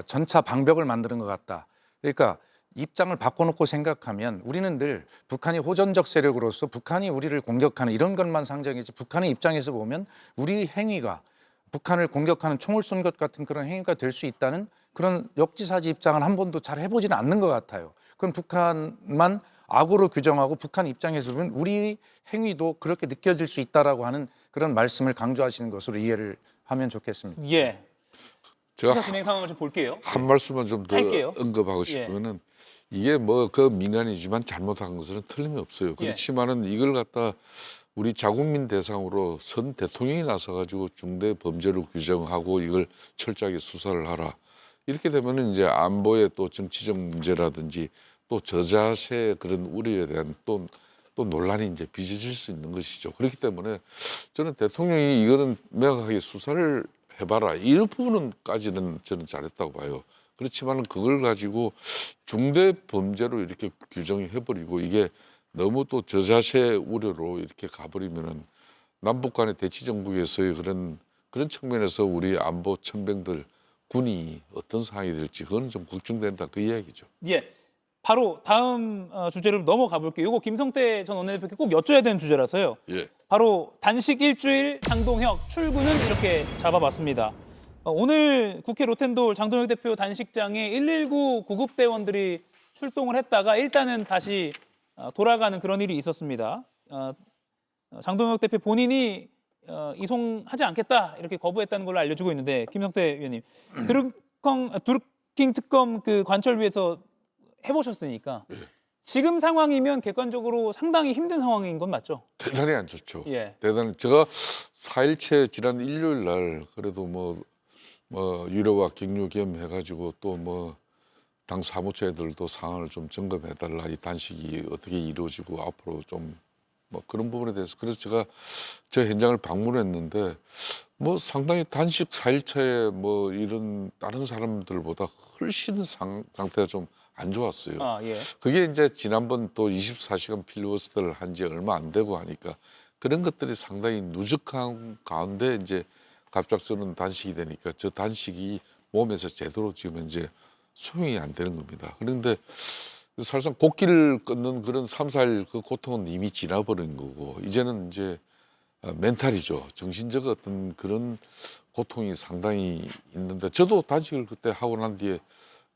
전차 방벽을 만드는 것 같다. 그러니까 입장을 바꿔놓고 생각하면 우리는 늘 북한이 호전적 세력으로서 북한이 우리를 공격하는 이런 것만 상정이지 북한의 입장에서 보면 우리 행위가 북한을 공격하는 총을 쏜 것 같은 그런 행위가 될 수 있다는 그런 역지사지 입장을 한 번도 잘 해보지는 않는 것 같아요. 그럼 북한만 악으로 규정하고 북한 입장에서 보면 우리 행위도 그렇게 느껴질 수 있다라고 하는 그런 말씀을 강조하시는 것으로 이해를 하면 좋겠습니다. 예. 제가 수사 진행 상황을 좀 볼게요. 한 말씀만 좀 더 짧게요. 언급하고 싶으면은 이게 뭐 그 민간이지만 잘못한 것은 틀림없어요. 그렇지만은 이걸 갖다 우리 자국민 대상으로 선 대통령이 나서 가지고 중대 범죄로 규정하고 이걸 철저하게 수사를 하라. 이렇게 되면은 이제 안보의 또 정치적 문제라든지 또 저자세 그런 우려에 대한 또 논란이 이제 빚어질 수 있는 것이죠. 그렇기 때문에 저는 대통령이 이거는 명확하게 수사를 해봐라. 이 부분은까지는 저는 잘했다고 봐요. 그렇지만 그걸 가지고 중대 범죄로 이렇게 규정해버리고 이게 너무 또 저자세 우려로 이렇게 가버리면은 남북 간의 대치 정국에서의 그런 측면에서 우리 안보 천병들 군이 어떤 상황이 될지 그거는 좀 걱정된다 그 이야기죠. 예. 바로 다음 주제로 넘어가 볼게요. 이거 김성태 전 원내대표께 꼭 여쭤야 되는 주제라서요. 예. 바로 단식 일주일 장동혁 출근은 이렇게 잡아봤습니다. 오늘 국회 로텐돌 장동혁 대표 단식장에 119 구급대원들이 출동을 했다가 일단은 다시 돌아가는 그런 일이 있었습니다. 장동혁 대표 본인이 이송하지 않겠다 이렇게 거부했다는 걸로 알려지고 있는데 김성태 의원님 드루킹 특검 그 관철위에서 해보셨으니까 지금 상황이면 객관적으로 상당히 힘든 상황인 건 맞죠? 대단히 안 좋죠. 예. 대단히 제가 4일째 지난 일요일 날 그래도 뭐 유료와 격려 겸해가지고 또 뭐 당 사무처애들도 상황을 좀 점검해달라 이 단식이 어떻게 이루어지고 앞으로 좀 뭐 그런 부분에 대해서 그래서 제가 저 현장을 방문했는데 뭐 상당히 단식 4일차에 뭐 이런 다른 사람들보다 훨씬 상태가 좀 안 좋았어요. 예. 그게 이제 지난번 또 24시간 필리버스터를 한 지 얼마 안 되고 하니까 그런 것들이 상당히 누적한 가운데 이제 갑작스러운 단식이 되니까 저 단식이 몸에서 제대로 지금 이제 수용이 안 되는 겁니다. 그런데 사실상 곡기를 끊는 그런 3, 4일 그 고통은 이미 지나버린 거고 이제는 이제 멘탈이죠. 정신적 어떤 그런 고통이 상당히 있는데 저도 단식을 그때 하고 난 뒤에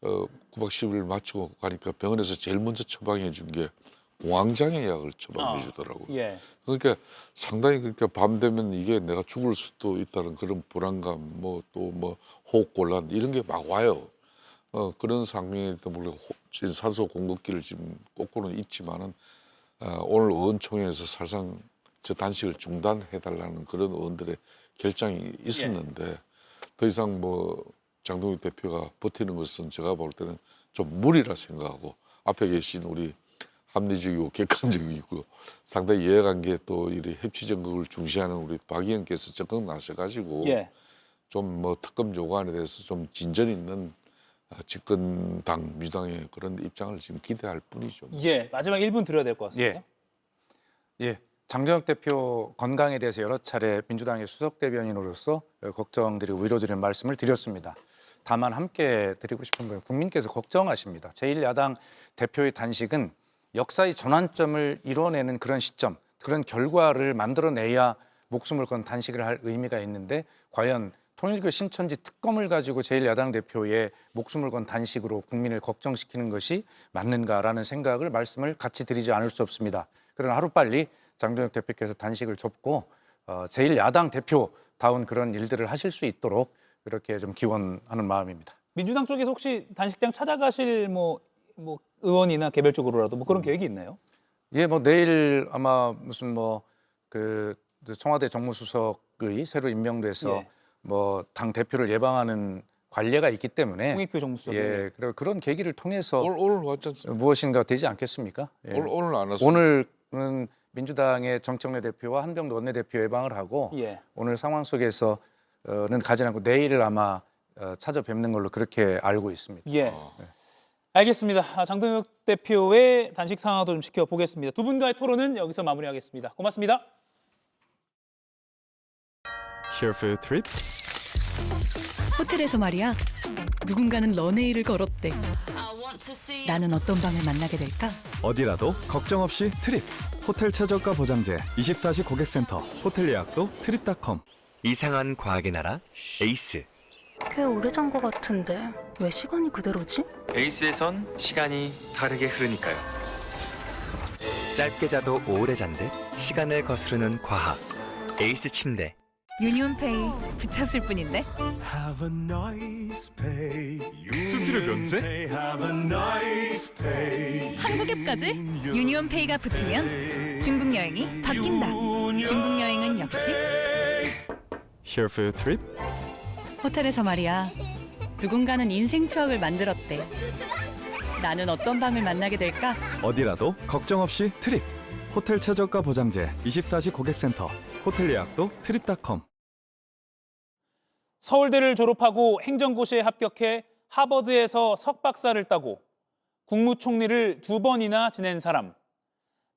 9박 10일 마치고 가니까 병원에서 제일 먼저 처방해 준 게 공황장애 약을 처방해 주더라고요. 예. 그러니까 상당히 그러니까 밤 되면 이게 내가 죽을 수도 있다는 그런 불안감, 뭐 또 뭐 호흡 곤란 이런 게 막 와요. 그런 상황에도 물론 산소 공급기를 지금 꽂고는 있지만은 오늘 의원총회에서 사실상 저 단식을 중단해달라는 그런 의원들의 결정이 있었는데 더 이상 뭐 장동혁 대표가 버티는 것은 제가 볼 때는 좀 무리라 생각하고 앞에 계신 우리 합리적이고 객관적이고 상당히 이해관계 또 이런 협치정국을 중시하는 우리 박 의원께서 적극 나서가지고 예. 좀 뭐 특검 요구안에 대해서 좀 진전 있는 집권당 민주당의 그런 입장을 지금 기대할 뿐이죠. 예, 마지막 1분 드려야 될 것 같습니다. 예, 장동혁 대표 건강에 대해서 여러 차례 민주당의 수석 대변인으로서 걱정드리고 위로드리는 말씀을 드렸습니다. 다만 함께 드리고 싶은 건 국민께서 걱정하십니다. 제1야당 대표의 단식은 역사의 전환점을 이뤄내는 그런 시점, 그런 결과를 만들어내야 목숨을 건 단식을 할 의미가 있는데 과연 통일교 신천지 특검을 가지고 제1야당 대표의 목숨을 건 단식으로 국민을 걱정시키는 것이 맞는가라는 생각을 말씀을 같이 드리지 않을 수 없습니다. 그러나 하루빨리 장동혁 대표께서 단식을 접고 제1야당 대표다운 그런 일들을 하실 수 있도록 이렇게 좀 기원하는 마음입니다. 민주당 쪽에서 혹시 단식장 찾아가실 뭐 의원이나 개별적으로라도 뭐 그런 계획이 있나요? 예, 뭐 내일 아마 무슨 뭐 그 청와대 정무수석의 새로 임명돼서 예. 뭐 당 대표를 예방하는 관례가 있기 때문에 홍익표 정무수석. 예, 그런 계기를 통해서 오늘 왔지 않습니까? 무엇인가 되지 않겠습니까? 예. 오늘 안 왔습니다. 오늘은 민주당의 정청래 대표와 한병도 원내대표 예방을 하고 예. 오늘 상황 속에서는 가지 않고 내일을 아마 찾아뵙는 걸로 그렇게 알고 있습니다. 예. 알겠습니다. 장동혁 대표의 단식 상황도 좀 지켜보겠습니다. 두 분과의 토론은 여기서 마무리하겠습니다. 고맙습니다. Here for your trip? 호텔에서 말이야. 누군가는 런웨이를 걸었대. 나는 어떤 방을 만나게 될까? 어디라도 걱정 없이 트립. 호텔 최저가 보장제 24시 고객센터. 호텔 예약도 트립닷컴. 이상한 과학의 나라 에이스. 꽤 오래전 것 같은데 왜 시간이 그대로지? 에이스에선 시간이 다르게 흐르니까요. 짧게 자도 오래 잔듯 시간을 거스르는 과학. 에이스 침대. 유니온페이 붙였을 뿐인데. 수수료 면제? 한국앱까지? 유니온페이가 붙으면 중국 여행이 바뀐다. 중국 여행은 역시 Here for your trip? 호텔에서 말이야. 누군가는 인생 추억을 만들었대. 나는 어떤 방을 만나게 될까? 어디라도 걱정 없이 트립. 호텔 최저가 보장제 24시 고객센터. 호텔 예약도 트립닷컴. 서울대를 졸업하고 행정고시에 합격해 하버드에서 석박사를 따고 국무총리를 2번이나 지낸 사람.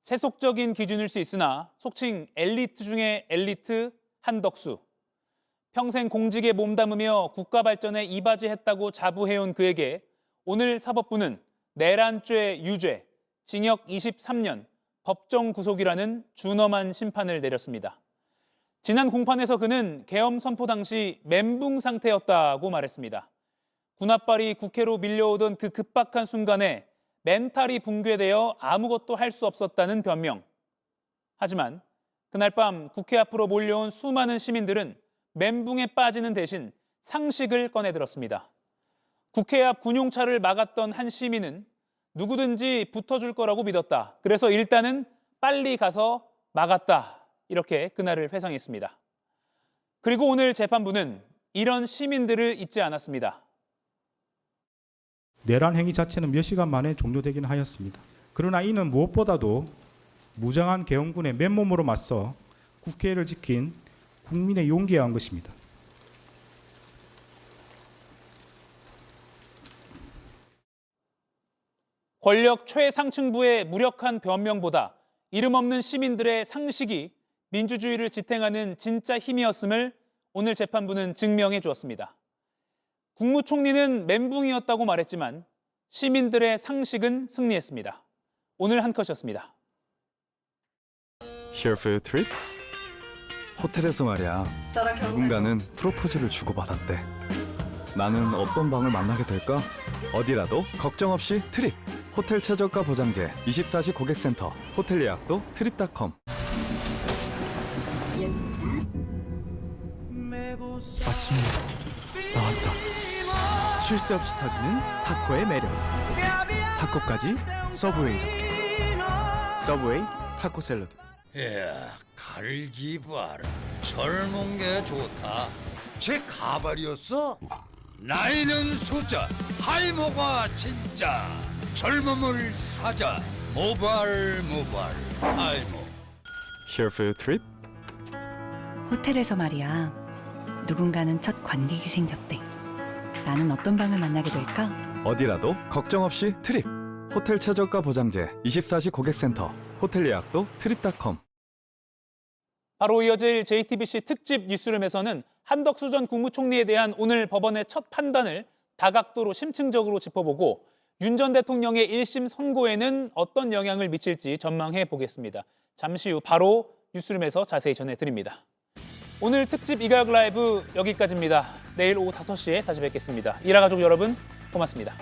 세속적인 기준일 수 있으나 속칭 엘리트 중에 엘리트 한덕수. 평생 공직에 몸담으며 국가 발전에 이바지했다고 자부해온 그에게 오늘 사법부는 내란죄 유죄, 징역 23년, 법정 구속이라는 준엄한 심판을 내렸습니다. 지난 공판에서 그는 계엄 선포 당시 멘붕 상태였다고 말했습니다. 군합발이 국회로 밀려오던 그 급박한 순간에 멘탈이 붕괴되어 아무것도 할 수 없었다는 변명. 하지만 그날 밤 국회 앞으로 몰려온 수많은 시민들은 멘붕에 빠지는 대신 상식을 꺼내들었습니다. 국회 앞 군용차를 막았던 한 시민은 누구든지 붙어줄 거라고 믿었다. 그래서 일단은 빨리 가서 막았다. 이렇게 그날을 회상했습니다. 그리고 오늘 재판부는 이런 시민들을 잊지 않았습니다. 내란 행위 자체는 몇 시간 만에 종료되긴 하였습니다. 그러나 이는 무엇보다도 무장한 계엄군의 맨몸으로 맞서 국회를 지킨 국민의 용기에 한 것입니다. 권력 최상층부의 무력한 변명보다 이름 없는 시민들의 상식이 민주주의를 지탱하는 진짜 힘이었음을 오늘 재판부는 증명해 주었습니다. 국무총리는 멘붕이었다고 말했지만 시민들의 상식은 승리했습니다. 오늘 한 컷이었습니다. Here for your trip? 호텔에서 말이야. 누군가는 프로포즈를 주고받았대. 나는 어떤 방을 만나게 될까? 어디라도 걱정 없이 트립. 호텔 최저가 보장제 24시 고객센터. 호텔 예약도 트립닷컴. 아침이야. 나왔다. 쉴 새 없이 터지는 타코의 매력. 타코까지 서브웨이답게. 서브웨이 타코 샐러드. 야, 갈기 봐라. 젊은 게 좋다. 제 가발이었어? 나이는 숫자, 하이모가 진짜. 젊음을 사자. 모발 알모. Here for your trip? 호텔에서 말이야. 누군가는 첫 관객이 생겼대. 나는 어떤 방을 만나게 될까? 어디라도 걱정 없이 트립. 호텔 최저가 보장제 24시 고객센터. 호텔 예약도 트립닷컴. 바로 이어질 JTBC 특집 뉴스룸에서는 한덕수 전 국무총리에 대한 오늘 법원의 첫 판단을 다각도로 심층적으로 짚어보고 윤 전 대통령의 1심 선고에는 어떤 영향을 미칠지 전망해 보겠습니다. 잠시 후 바로 뉴스룸에서 자세히 전해드립니다. 오늘 특집 이가역 라이브 여기까지입니다. 내일 오후 5시에 다시 뵙겠습니다. 일화가족 여러분 고맙습니다.